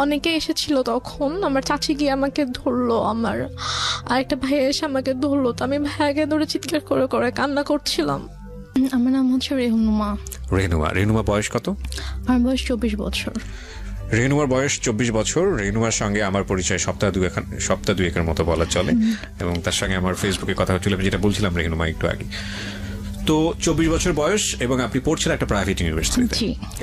অনেকে এসেছিল তখন, আমার চাচি গিয়ে আমাকে ধরলো, আমার আরেকটা ভাইয়া এসে আমাকে ধরলো, তো আমি ভাইয়াকে ধরে চিৎকার করে করে কান্না করছিলাম। আমার নাম হচ্ছে রেহনুমা। রেহনুমা বয়স কত? আমার বয়স 24 বছর। রেহনুমার বয়স 24 বছর। রেহনুমার সঙ্গে আমার পরিচয় সপ্তাহ দুয়েকের মতো বলা চলে, এবং তার সঙ্গে আমার ফেসবুকে কথা হচ্ছিল, যেটা বলছিলাম রেহনুমা একটু আগে। তো 24 বছর বয়স, এবং আপনি পড়ছেন একটা প্রাইভেট ইউনিভার্সিটিতে,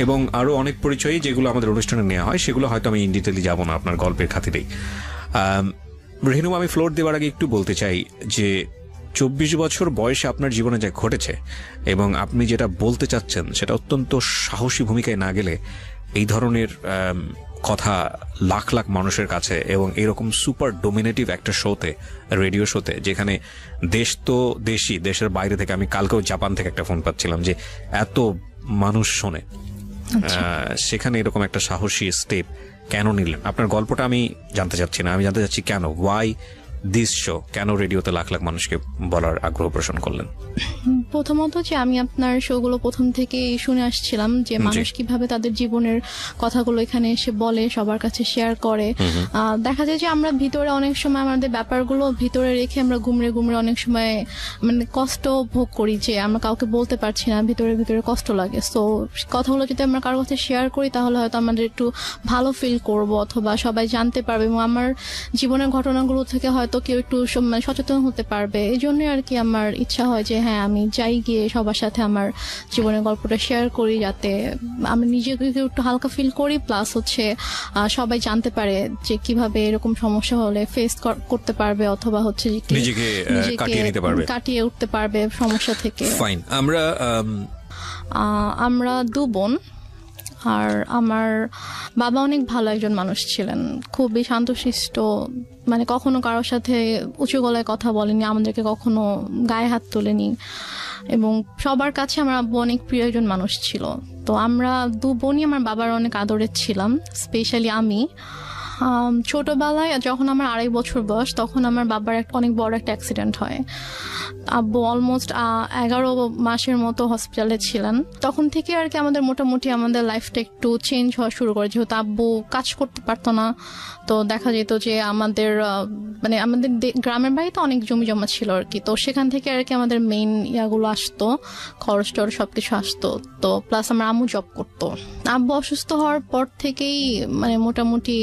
এবং আরো অনেক পরিচয় যেগুলো আমাদের অনুষ্ঠানে নেওয়া হয় সেগুলো হয়তো আমি ইন ডিটেইলে যাবো না আপনার গল্পের খাতিরেই। রেহনুমা, আমি ফ্লোর দেওয়ার আগে একটু বলতে চাই যে 24 বছর বয়সে আপনার জীবনে যা ঘটেছে এবং আপনি যেটা বলতে চাচ্ছেন সেটা অত্যন্ত সাহসী ভূমিকায় না গেলে এই ধরনের কথা লাখ লাখ মানুষের কাছে, এবং এরকম সুপার ডোমিনেটিভ একটা শোতে, রেডিও শোতে, যেখানে দেশ তো দেশই, দেশের বাইরে থেকে, আমি কালকেও জাপান থেকে একটা ফোন পাচ্ছিলাম যে এত মানুষ শোনে, সেখানে এরকম একটা সাহসী স্টেপ কেন নিলেন? আপনার গল্পটা আমি জানতে চাচ্ছি না, আমি জানতে চাচ্ছি কেন, ওয়াই দিস শো, কেন রেডিওতে লাখ লাখ মানুষকে বলার আগ্রহ পোষণ করলেন? প্রথমত যে আমি আপনার শোগুলো প্রথম থেকে শুনে আসছিলাম যে মানুষ কিভাবে তাদের জীবনের কথাগুলো এখানে এসে বলে, সবার কাছে শেয়ার করে। দেখা যায় যে আমরা ভিতরে অনেক সময় আমাদের ব্যাপারগুলো ভিতরে রেখে আমরা গুমড়ে গুমড়ে অনেক সময় মানে কষ্ট ভোগ করি, যে আমরা কাউকে বলতে পারছি না, ভিতরে ভিতরে কষ্ট লাগে। সো কথাগুলো যদি আমরা কারোর কাছে শেয়ার করি তাহলে হয়তো আমাদের একটু ভালো ফিল করবো, অথবা সবাই জানতে পারবে, এবং আমার জীবনের ঘটনাগুলো থেকে হয়তো কেউ একটু সচেতন হতে পারবে। এই জন্যই আর কি আমার ইচ্ছা হয় যে হ্যাঁ, আমি যাই গিয়ে সবার সাথে আমার জীবনের গল্পটা শেয়ার করি, যাতে আমি নিজেকে একটু হালকা ফিল করি, প্লাস হচ্ছে সবাই জানতে পারে যে কিভাবে এরকম সমস্যা হলে ফেস করতে পারবে, অথবা হচ্ছে নিজেকে কাটিয়ে উঠতে পারবে সমস্যা থেকে। ফাইন। আমরা 2 বোন, আর আমার বাবা অনেক ভালো একজন মানুষ ছিলেন, খুবই শান্তশিষ্ট, মানে কখনো কারোর সাথে উঁচু গলায় কথা বলেনি, আমাদেরকে কখনো গায়ে হাত তোলেনি, এবং সবার কাছে আমার আব্বু অনেক প্রিয় একজন মানুষ ছিল। তো আমরা 2 বোনই আমার বাবার অনেক আদরের ছিলাম, স্পেশালি আমি। ছোটবেলায় যখন আমার 2.5 বছর বয়স, তখন আমার বাবার অনেক বড় একটা অ্যাক্সিডেন্ট হয়। আব্বু অলমোস্ট 11 মাসের মতো হসপিটালে ছিলেন। তখন থেকে আর কি আমাদের মোটামুটি আমাদের লাইফটা একটু চেঞ্জ হওয়া শুরু করে, যেহেতু আব্বু কাজ করতে পারতো না। তো দেখা যেত যে আমাদের মানে আমাদের গ্রামের বাড়িতে অনেক জমি জমা ছিল আর কি, তো সেখান থেকে আর কি আমাদের মেইন ইয়াগুলো আসতো, খরচ টরচ সবকিছু আসতো। তো প্লাস আমার আম্মু জব করতো। আব্বু অসুস্থ হওয়ার পর থেকেই মানে মোটামুটি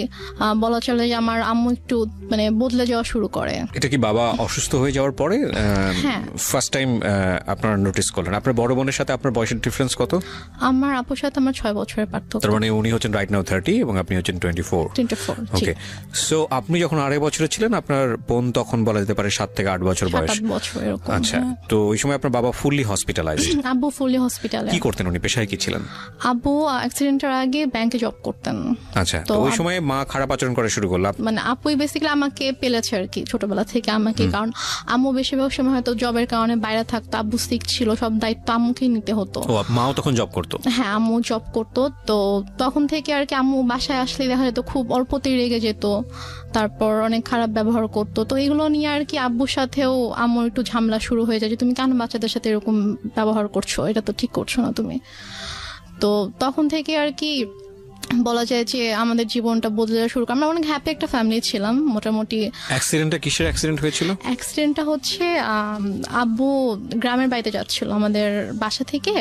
বলা চলে যে আমার আম্মু একটু মানে বদলে যাওয়া শুরু করে। এটা কি বাবা অসুস্থ হয়ে যাওয়ার পরে ফার্স্ট টাইম আপনারা নোটিস করলেন? আপনার বড় বোনের সাথে আপনার বয়সের ডিফারেন্স কত? আমার আপুর সাথে আমার 6 বছরের পার্থক্য। তার মানে উনি হচ্ছেন রাইট নাও 30 এবং আপনি হচ্ছেন 24। ওকে, সো আপনি যখন 2.5 বছরে ছিলেন, আপনার বোন তখন বলা যেতে পারে 7 থেকে 8 বছর বয়স। আচ্ছা, তো ওই সময় আপনার বাবা ফুললি হসপিটালাইজড? আব্বু ফুললি হসপিটালে। কি করতেন উনি, পেশায় কি ছিলেন? আব্বু অ্যাক্সিডেন্টের আগে ব্যাংকে জব করতেন। আচ্ছা, তো ওই সময় মা খারাপ আচরণ করা শুরু করলো? মানে আপুই বেসিক্যালি আমাকে পেলেছে আর কি ছোটবেলা থেকে আমাকে, কারণ আম্মু বেশিরভাগ সময় হয়তো জবের কারণে বাইরে থাকতো, আব্বু সিক ছিল, সব দায়িত্ব আম্মুকেই নিতে হতো। ও, মাও তখন জব করতো? হ্যাঁ, আম্মু জব করতো। তো তখন থেকে আর কি আম্মু বাসায় আসলে দেখা যেত খুব অল্পতেই রেগে যেত, তারপর অনেক খারাপ ব্যবহার করতো। তো এগুলো নিয়ে আর কি আব্বুর সাথেও আম্মুর একটু ঝামেলা শুরু হয়ে যায় যে তুমি কেন বাচ্চাদের সাথে এরকম ব্যবহার করছো, এটা তো ঠিক করছো না তুমি। তো তখন থেকে আর কি বলা যায় যে আমাদের জীবনটা বদলে যাওয়া শুরু করে। আমরা অনেক হ্যাপি একটা ফ্যামিলি ছিলাম মোটামুটি। অ্যাক্সিডেন্টটা কিসের অ্যাক্সিডেন্ট হয়েছিল? অ্যাক্সিডেন্টটা হচ্ছে আব্বু গ্রামের বাড়িতে যাচ্ছিল, আমাদের বাসা থেকে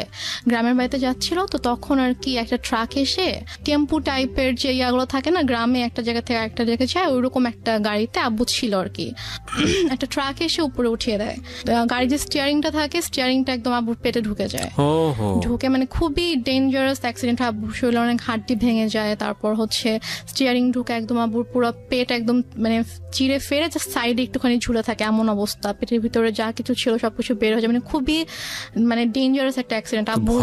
গ্রামের বাড়িতে যাচ্ছিল। তো তখন আর কি একটা ট্রাক এসে টেম্পু টাইপের যে ইয়াগুলো থাকে না, গ্রামে একটা জায়গা থেকে একটা জায়গায় যায়, ওইরকম একটা গাড়িতে আব্বু ছিল আর কি। একটা ট্রাক এসে উপরে উঠিয়ে দেয়, গাড়ির যে স্টিয়ারিংটা থাকে, স্টিয়ারিংটা একদম আব্বুর পেটে ঢুকে যায়। ঢুকে মানে খুবই ডেঞ্জারাস অ্যাক্সিডেন্ট। আব্বুর শরীরে অনেক হাড্ডি ভেঙে যায়, তারপর হচ্ছে স্টিয়ারিং ঢুকে একদম আব্বুর পুরো পেট একদম মানে চিড়ে ফেরে জাস্ট সাইডে একটুখানি ঝুলে থাকে, এমন অবস্থা। পেটের ভিতরে যা কিছু ছিল সবকিছু বের হয়ে যায়, মানে খুবই মানে ডেঞ্জারাস একটা অ্যাক্সিডেন্ট। আব্বুর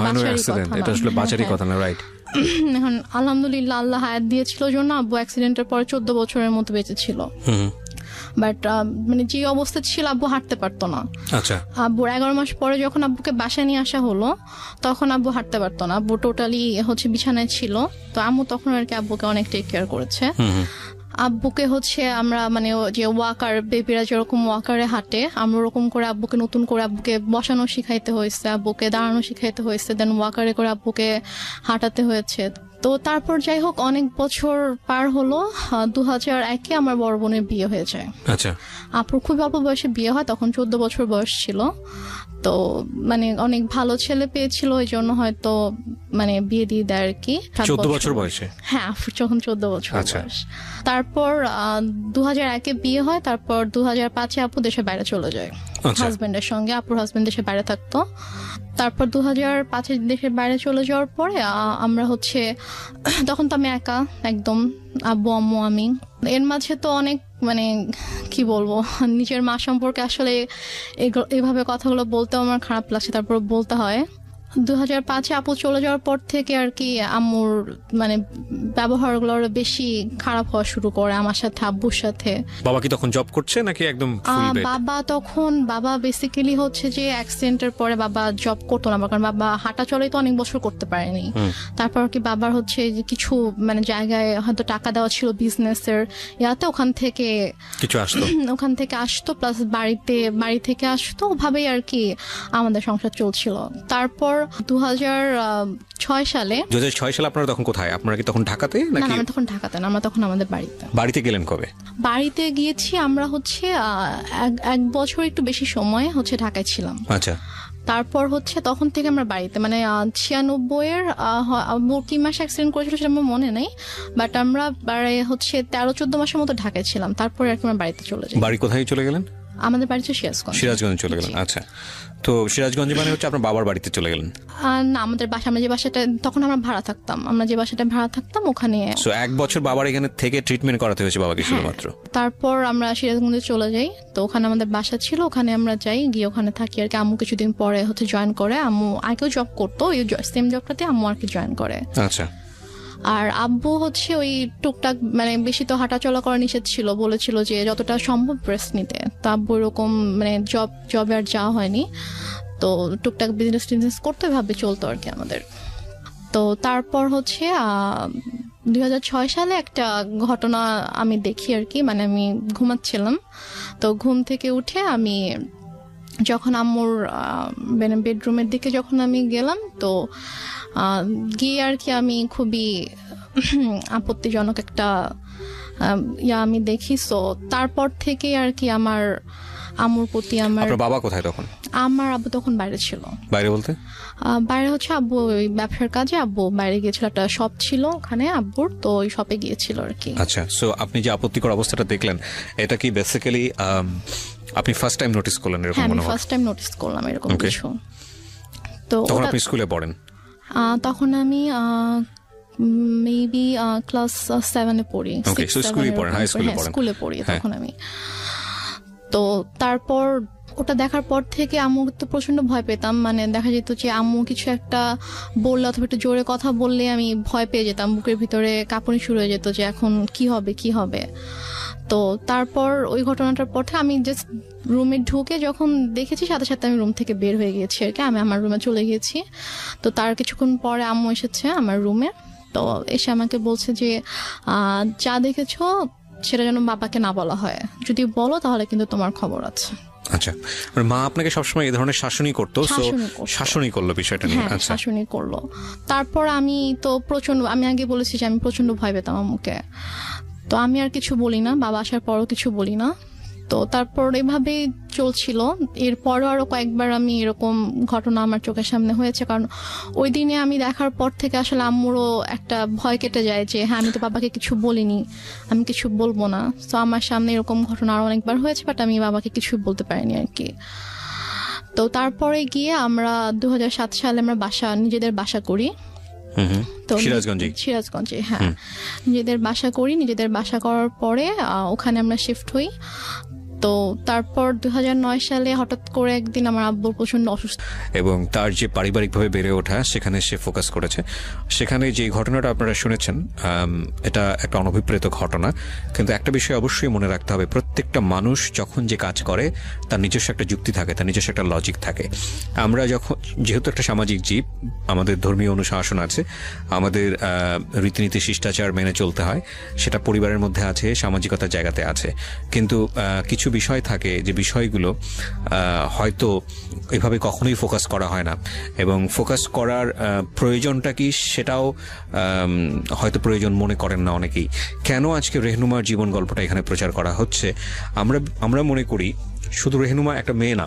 বাঁচারই কথা না, রাইট? এখন আলহামদুলিল্লাহ আল্লাহ হায়াত দিয়েছিল জন্য আব্বু অ্যাক্সিডেন্টের পরে 14 বছরের মতো বেঁচে ছিল। বাট মানে যে অবস্থা ছিল আব্বু হাঁটতে পারতো না। আচ্ছা, আব্বুর 11 মাস পরে যখন আব্বুকে বাসায় নিয়ে আসা হলো, তখন আব্বু হাঁটতে পারতো না, আব্বু টোটালি হচ্ছে বিছানায় ছিল। তো আম্মু তখন আর কি আব্বুকে অনেক টেক কেয়ার করেছে। আব্বুকে হচ্ছে আমরা মানে যে ওয়াকার, বেবিরা যেরকম ওয়াকারে হাঁটে, আমরা ওরকম করে আব্বুকে নতুন করে আব্বুকে বসানো শিখাইতে হয়েছে, আব্বুকে দাঁড়ানো শিখাইতে হয়েছে, দেন ওয়াকারে করে আব্বুকে হাঁটাতে হয়েছে। তো তারপর যাই হোক অনেক বছর পার হলো, 2001-এ আমার বড় বোনের বিয়ে হয়ে যায়। আচ্ছা, আপুর খুব অল্প বয়সে বিয়ে হয়, তখন 14 বছর বয়স ছিল। তো মানে অনেক ভালো ছেলে পেয়েছিল, এই জন্য হয়তো মানে বিয়ে দিয়ে দেয় আর কি। 14 বছর বয়সে? হ্যাঁ, আপুর যখন 14 বছর আচ্ছা। বয়স। তারপর 2001-এ বিয়ে হয়, তারপর 2005-এ আপু দেশের বাইরে চলে যায় আচ্ছা। হাজবেন্ডের সঙ্গে। আপুর হাজবেন্ড দেশের বাইরে থাকতো। তারপর 2005-এ দেশের বাইরে চলে যাওয়ার পরে আমরা হচ্ছে তখন তো আমি একা একদম, আব্বু আম্মু আমি। এর মাঝে তো অনেক মানে কি বলবো, নিজের মা সম্পর্কে আসলে এভাবে কথাগুলো বলতেও আমার খারাপ লাগছে, তারপর বলতে হয়। 2005-এ আপু চলে যাওয়ার পর থেকে আর কি আম্মুর মানে ব্যবহারগুলো আরো বেশি খারাপ হওয়া শুরু করে আমার সাথে, আব্বুর সাথে। বাবা কি তখন জব করছে নাকি একদম ফুল বেড? বাবা বেসিক্যালি হচ্ছে যে অ্যাক্সিডেন্টের পরে বাবা জব করতো না, কারণ বাবা হাঁটা চলাই তো অনেক বছর করতে পারেনি। তারপর কি বাবার হচ্ছে যে কিছু মানে জায়গায় হয়তো টাকা দেওয়া ছিল বিজনেসের ইয়াতে, ওখান থেকে আসতো, প্লাস বাড়ি থেকে আসতো, ওভাবেই আর কি আমাদের সংসার চলছিল। তারপর 2006 সালে আপনারা তখন কোথায়? আপনারা কি তখন ঢাকাতে নাকি? না, আমরা তখন ঢাকাতে না, আমরা তখন আমাদের বাড়িতে। বাড়িতে গেলেন কবে? বাড়িতে গিয়েছি আমরা হচ্ছে 1 বছর একটু বেশি সময় হচ্ছে ঢাকায় ছিলাম। আচ্ছা। তারপর হচ্ছে তখন থেকে আমরা বাড়িতে মানে 96-এর কি মাস অ্যাক্সিডেন্ট করেছিল সেটা আমার মনে নেই, বাট আমরা হচ্ছে 13-14 মাসের মতো ঢাকায় ছিলাম। তারপরে আর কি আমরা বাড়িতে চলে যাই। বাড়ি কোথায় চলে গেলেন? আমাদের বাড়ি তো সিরাজগঞ্জ চলে গেলেন। আচ্ছা, তো সিরাজগঞ্জে মানে হচ্ছে আপনার বাবার বাড়িতে চলে গেলেন? না, আমাদের বাসা, আমরা যে বাসাটা তখন আমরা ভাড়া থাকতাম, ওখানে। সো 1 বছর বাবার এখানে থেকে ট্রিটমেন্ট করাতে হয়েছে বাবাকে শুধুমাত্র? তারপর আমরা সিরাজগঞ্জে চলে যাই, তো ওখানে আমাদের বাসা ছিল, ওখানে আমরা যাই, গিয়ে ওখানে থাকি আর কি। আম্মু কিছুদিন পরে হচ্ছে জয়েন করে, আম্মু আগেও জব করতো, ওই সেম জবটাতে আম্মু আর কি জয়েন করে। আচ্ছা। আর আব্বু হচ্ছে ওই টুকটাক মানে বেশি তো হাঁটাচলা করা নিষেধ ছিল, বলেছিল যে যতটা সম্ভব রেস্ট নিতে। তো আব্বু এরকম মানে জবে আর যাওয়া হয়নি, তো টুকটাক বিজনেস করতে ভাবে চলতো আর কি আমাদের। তো তারপর হচ্ছে 2006 সালে একটা ঘটনা আমি দেখি আর কি, মানে আমি ঘুমাচ্ছিলাম, তো ঘুম থেকে উঠে আমি যখন আম্মুর বেডরুমের দিকে যখন আমি গেলাম, তো গিয়ে আর কি আমি খুবই আপত্তিজনক একটা আমি দেখি। সো তারপর থেকে আর কি আমার আম্মুর প্রতি আমার। বাবা কোথায় তখন? আমার আব্বু তখন বাইরে ছিল। বাইরে বলতে? বাইরে হচ্ছে আব্বু ওই ব্যবসার কাজে আব্বু বাইরে গিয়েছিল, একটা শপ ছিল ওখানে আব্বুর, তো ওই শপে গিয়েছিল আর কি। আচ্ছা, সো আপনি যে আপত্তিকর অবস্থাটা দেখলেন, এটা কি বেসিক্যালি আপনি ফার্স্ট টাইম নোটিস করলেন এরকম? হ্যাঁ, আমি ফার্স্ট টাইম নোটিস করলাম এরকম কিছু। তো তখন আপনি স্কুলে পড়েন? তখন আমি মেবি ক্লাস 7-এ পড়ি। ওকে, সো স্কুলে পড়েন, হাই স্কুলে পড়েন? স্কুলে পড়ি তখন আমি। তো তারপর ওটা দেখার পর থেকে আম্মু তো প্রচন্ড ভয় পেতাম, মানে দেখা যেত যে আম্মু কিছু একটা বললে অথবা একটু জোরে কথা বললে আমি ভয় পেয়ে যেতাম, বুকের ভিতরে কাঁপুনি শুরু হয়ে যেত যে এখন কি হবে। তো তারপর ওই ঘটনাটার পর আমি জাস্ট রুমে ঢুকে যখন দেখেছি, সাথে সাথে আমি রুম থেকে বের হয়ে গিয়েছি আর কি, আমি আমার রুমে চলে গিয়েছি। তো তার কিছুক্ষণ পরে আম্মু এসেছে আমার রুমে, তো এসে আমাকে বলছে যে যা দেখেছো সেটা যেন বাবাকে না বলা হয়, যদি বলো তাহলে কিন্তু তোমার খবর আছে। আচ্ছা, মা আপনাকে সবসময় এই ধরনের শাসনই করতো? শাসনই করলো বিষয়টা নিয়ে? আচ্ছা, শাসনই করলো। তারপর আমি তো আমি আগে বলেছি যে আমি প্রচন্ড ভয় পেতাম আম্মুকে, তো আমি আর কিছু বলি না, বাবা আসার পরও কিছু বলি না। তো তারপর এভাবেই চলছিল। এরপরও আরো কয়েকবার আমি এরকম ঘটনা আমার চোখের সামনে হয়েছে, কারণ ওই দিনে আমি দেখার পর থেকে আসলে আম্মুরও একটা ভয় কেটে যায় যে হ্যাঁ, আমি তো বাবাকে কিছু বলিনি, আমি কিছু বলবো না। তো আমার সামনে এরকম ঘটনা আরো অনেকবার হয়েছে, বাট আমি বাবাকে কিছু বলতে পারিনি আর কি। তো তারপরে গিয়ে আমরা 2007 সালে আমরা নিজেদের বাসা করি। তো সিরাজগঞ্জে, হ্যাঁ, নিজেদের বাসা করার পরে ওখানে আমরা শিফট হই। তো তারপর 2009 সালে হঠাৎ করে একদিন আমার আব্বুর প্রচন্ড অসুস্থ, এবং তার যে পারিবারিকভাবে বেড়ে ওঠা সেখানে সে ফোকাস করেছে। সেখানে যে ঘটনাটা আপনারা শুনেছেন এটা একটা অনভিপ্রেত ঘটনা, কিন্তু একটা বিষয় অবশ্যই মনে রাখতে হবে, প্রত্যেকটা মানুষ যখন যে কাজ করে তার নিজস্ব একটা যুক্তি থাকে, তার নিজস্ব একটা লজিক থাকে। আমরা যেহেতু একটা সামাজিক জীব, আমাদের ধর্মীয় অনুশাসন আছে, আমাদের রীতিনীতি শিষ্টাচার মেনে চলতে হয়, সেটা পরিবারের মধ্যে আছে, সামাজিকতার জায়গাতে আছে। কিন্তু কিছু বিষয় থাকে যে বিষয়গুলো হয়তো এভাবে কখনোই ফোকাস করা হয় না, এবং ফোকাস করার প্রয়োজনটা কি সেটাও হয়তো প্রয়োজন মনে করেন না অনেকেই। কেন আজকে রেহনুমার জীবন গল্পটা এখানে প্রচার করা হচ্ছে? আমরা মনে করি শুধু রেহনুমা একটা মেয়ে না,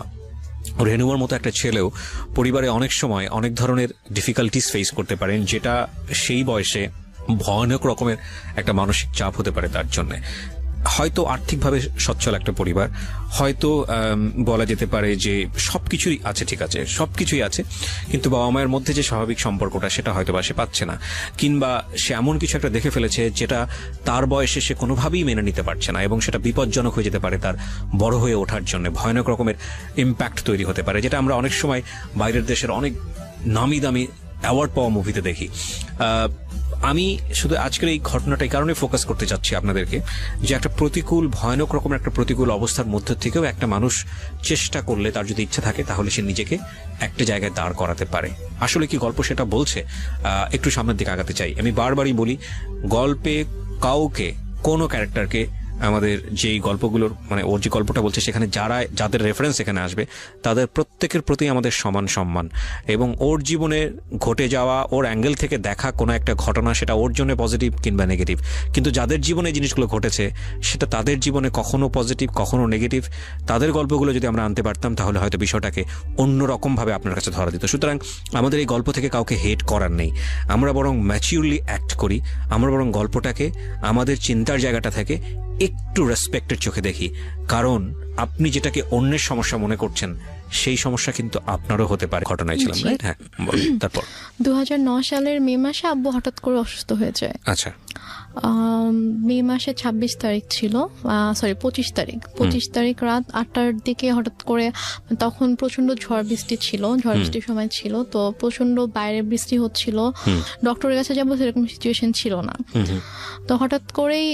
রেহনুমার মতো একটা ছেলেও পরিবারে অনেক সময় অনেক ধরনের ডিফিকাল্টিস ফেস করতে পারেন, যেটা সেই বয়সে ভয়ানক রকমের একটা মানসিক চাপ হতে পারে তার জন্য। হয়তো আর্থিকভাবে সচ্ছল একটা পরিবার, হয়তো বলা যেতে পারে যে সবকিছুই আছে, ঠিক আছে, সবকিছুই আছে, কিন্তু বাবা মায়ের মধ্যে যে স্বাভাবিক সম্পর্কটা সেটা হয়তো বা সে পাচ্ছে না, কিংবা সে এমন কিছু একটা দেখে ফেলেছে যেটা তার বয়সে সে কোনোভাবেই মেনে নিতে পারছে না, এবং সেটা বিপজ্জনক হয়ে যেতে পারে তার বড় হয়ে ওঠার জন্য। ভয়ানক রকমের ইম্প্যাক্ট তৈরি হতে পারে, যেটা আমরা অনেক সময় বাইরের দেশের অনেক নামি দামি অ্যাওয়ার্ড পাওয়া মুভিতে দেখি। আমি শুধু আজকের এই ঘটনাটা এই কারণে ফোকাস করতে চাচ্ছি আপনাদেরকে, যে একটা প্রতিকূল, ভয়ানক রকমের একটা প্রতিকূল অবস্থার মধ্যে থেকেও একটা মানুষ চেষ্টা করলে, তার যদি ইচ্ছা থাকে, তাহলে সে নিজেকে একটা জায়গায় দাঁড় করাতে পারে। আসলে কি গল্প সেটা বলছে? একটু সামনের দিকে আগাতে চাই। আমি বারবারই বলি, গল্পে কাউকে, কোনো ক্যারেক্টারকে, আমাদের যেই গল্পগুলোর মানে ওর যে গল্পটা বলছে সেখানে যাদের রেফারেন্স এখানে আসবে তাদের প্রত্যেকের প্রতি আমাদের সমান সম্মান, এবং ওর জীবনে ঘটে যাওয়া, ওর অ্যাঙ্গেল থেকে দেখা কোনো একটা ঘটনা, সেটা ওর জন্য পজিটিভ কিংবা নেগেটিভ, কিন্তু যাদের জীবনে জিনিসগুলো ঘটেছে সেটা তাদের জীবনে কখনো পজিটিভ কখনো নেগেটিভ, তাদের গল্পগুলো যদি আমরা আনতে পারতাম তাহলে হয়তো বিষয়টাকে অন্যরকমভাবে আপনার কাছে ধরা দিত। সুতরাং আমাদের এই গল্প থেকে কাউকে হেট করার নেই, আমরা বরং ম্যাচিউরলি অ্যাক্ট করি, আমরা বরং গল্পটাকে আমাদের চিন্তার জায়গাটা থেকে একটু রেসপেক্টের চোখে দেখি, কারণ আপনি যেটাকে অন্যের সমস্যা মনে করছেন সেই সমস্যা কিন্তু আপনারও হতে পারে। ঘটনায় ছিলাম, রাইট? হ্যাঁ, তারপর 2009 সালের মে মাসে আব্বু হঠাৎ করে অসুস্থ হয়ে যায়। আচ্ছা, মে মাসে 26 তারিখ ছিল, 25 তারিখ রাত 8টার দিকে হঠাৎ করে, তখন প্রচন্ড ঝড় বৃষ্টি ছিল, ঝড় বৃষ্টির সময় ছিল, তো প্রচন্ড বাইরে বৃষ্টি হচ্ছিল, ডক্টরের কাছে যাবো সেরকম সিচুয়েশন ছিল না। তো হঠাৎ করেই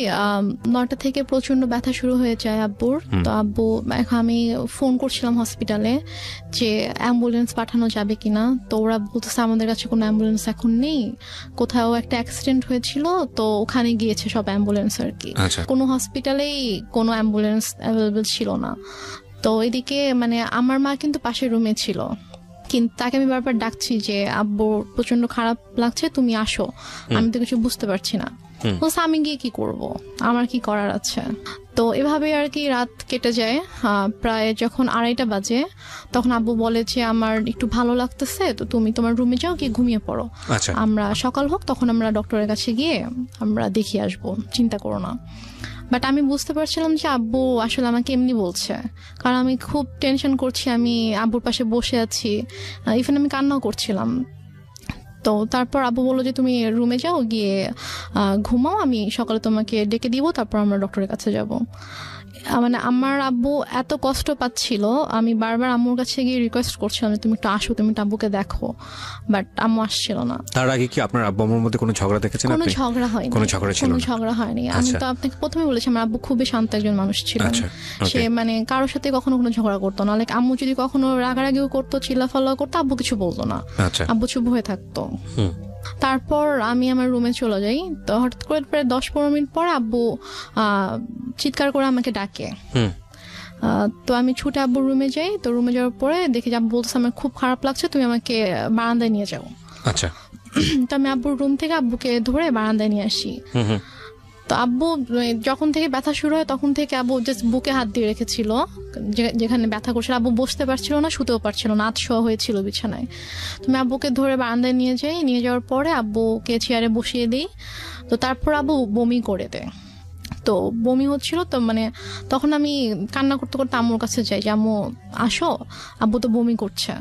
9টা থেকে প্রচন্ড ব্যথা শুরু হয়ে যায় আব্বুর। তো আব্বু, আমি ফোন করছিলাম হসপিটালে যে অ্যাম্বুলেন্স পাঠানো যাবে কিনা, তো ওরা বলতেছে আমাদের কাছে কোনো অ্যাম্বুলেন্স এখন নেই, কোথাও একটা অ্যাক্সিডেন্ট হয়েছিল তো ওখানে গিয়েছে সব অ্যাম্বুলেন্স আর কি। কোনো হসপিটালেই কোনো অ্যাম্বুলেন্স অ্যাভেলেবল ছিল না। তো এদিকে মানে আমার মা কিন্তু পাশের রুমে ছিল, কিন্তু তাকে আমি বারবার ডাকছি যে আব্বু প্রচন্ড খারাপ লাগছে, তুমি আসো, আমি তো কিছু বুঝতে পারছি না। বলছে আমি গিয়ে কি করব, আমার কি করার আছে। তো এভাবে আর কি রাত কেটে যায়। প্রায় যখন 2:30 বাজে তখন আব্বু বলে যে আমার একটু ভালো লাগতেছে, তো তুমি তোমার রুমে যাও, গিয়ে ঘুমিয়ে পড়ো, আমরা সকাল হোক তখন আমরা ডক্টরের কাছে গিয়ে আমরা দেখিয়ে আসবো, চিন্তা করো না। বাট আমি বুঝতে পারছিলাম যে আব্বু আসলে আমাকে এমনি বলছে, কারণ আমি খুব টেনশন করছি, আমি আব্বুর পাশে বসে আছি, ইভেন আমি কান্নাও করছিলাম। তো তারপর আব্বু বললো যে তুমি রুমে যাও, গিয়ে ঘুমাও, আমি সকালে তোমাকে ডেকে দিব, তারপর আমরা ডক্টরের কাছে যাব। মানে আমার আব্বু এত কষ্ট পাচ্ছিল, আমি বারবার আম্মুর কাছে গিয়ে রিকোয়েস্ট করছিলাম যে তুমি একটু আসো, তুমি আব্বুকে দেখো, বাট আম্মু আসছিল না। তার আগে কি আপনার আব্বু আম্মুর মধ্যে কোনো ঝগড়া দেখেছেন? কোনো ঝগড়া হয়নি, কোনো ঝগড়া হয়নি। আমি তো আপনাকে প্রথমে বলেছি আমার আব্বু খুবই শান্ত একজন মানুষ ছিলেন, সে মানে কারোর সাথে কখনো কোনো ঝগড়া করতো না। লাইক আম্মু যদি কখনো রাগারাগিও করতো, চিল্লাফাল্লা করতো, আব্বু কিছু বলতো না, আব্বু চুপ হয়ে থাকতো। তারপর আমি আমার রুমে চলে যাই। তো হঠাৎ করে প্রায় 10-15 মিনিট পর আব্বু চিৎকার করে আমাকে ডাকে। তো আমি ছুটে আব্বুর রুমে যাই। তো রুমে যাওয়ার পরে দেখি যে আব্বু বলতেছে আমার খুব খারাপ লাগছে, তুমি আমাকে বারান্দায় নিয়ে যাও। আচ্ছা। তো আমি আব্বুর রুম থেকে আব্বুকে ধরে বারান্দায় নিয়ে আসি। তো আব্বু যখন থেকে ব্যথা শুরু হয় তখন থেকে আব্বু জাস্ট বুকে হাত দিয়ে রেখেছিল, যেখানে ব্যথা করছিল। আব্বু বসতে পারছিল না, শুতেও পারছিল না, আতশোয়া হয়েছিল বিছানায়। তুমি আব্বুকে ধরে বারান্দায় নিয়ে যাই, নিয়ে যাওয়ার পরে আব্বুকে চেয়ারে বসিয়ে দিই। তো তারপর আব্বু বমি করে দেয়। তো বমি হচ্ছিল, তো মানে তখন আমি কান্না করতে করতে আম্মুর কাছে যাই যে আম্মু আসো, আব্বু তো বমি করছে,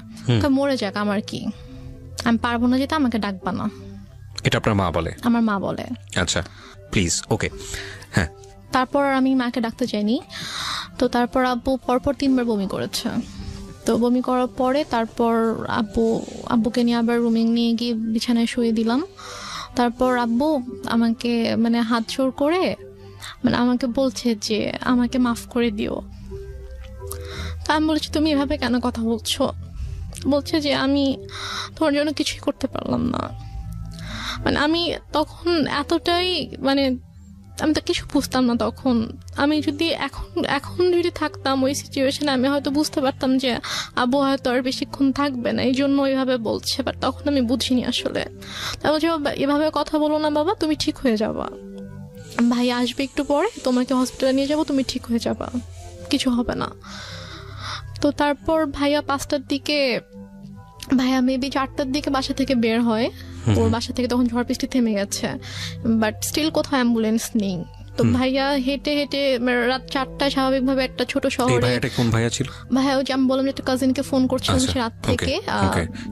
মরে যাক আমার কি, আমি পারবো না যেতে, আমাকে ডাকবা না। এটা আপনার মা বলে? আমার মা বলে। আচ্ছা, প্লিজ, ওকে, হ্যাঁ। তারপর আমি মাকে ডাকতে যাইনি। তো তারপর আব্বু পরপর 3বার বমি করেছে। তো বমি করার পরে তারপর আব্বুকে নিয়ে আবার রুমে নিয়ে গিয়ে বিছানায় শুয়ে দিলাম। তারপর আব্বু আমাকে মানে হাত জোড় করে মানে আমাকে বলছে যে আমাকে মাফ করে দিও। তা আমি বলছি তুমি এভাবে কেন কথা বলছো? বলছে যে আমি তোমার জন্য কিছুই করতে পারলাম না। মানে আমি তখন এতটাই মানে আমি তো কিছু বুঝতাম না তখন। আমি যদি এখন যদি থাকতাম ওই সিচুয়েশনে, আমি হয়তো বুঝতে পারতাম যে আব্বু হয়তো আর বেশিক্ষণ থাকবে না, এই জন্য ওইভাবে বলছে। বাট তখন আমি বুঝিনি আসলে। তারপর যে এভাবে কথা বলো না বাবা, তুমি ঠিক হয়ে যাবা, ভাই আসবে একটু পরে, তোমাকে হসপিটালে নিয়ে যাবো, তুমি ঠিক হয়ে যাবা, কিছু হবে না। তো তারপর ভাইয়া 5টার দিকে, ভাইয়া মেবি 4টার দিকে বাসা থেকে বের হয়। ওর বাসা থেকে তখন ঝড় বৃষ্টি থেমে গেছে, বাট স্টিল কোথাও অ্যাম্বুলেন্স নেই। তো ভাইয়া হেঁটে হেঁটে রাত 4টায় স্বাভাবিকভাবে একটা ছোট শহরে। কোন ভাইয়া ছিল? ভাইয়া ওই যে আমি বললাম যে একটা কাজিনকে ফোন করছিলাম সে রাত থেকে।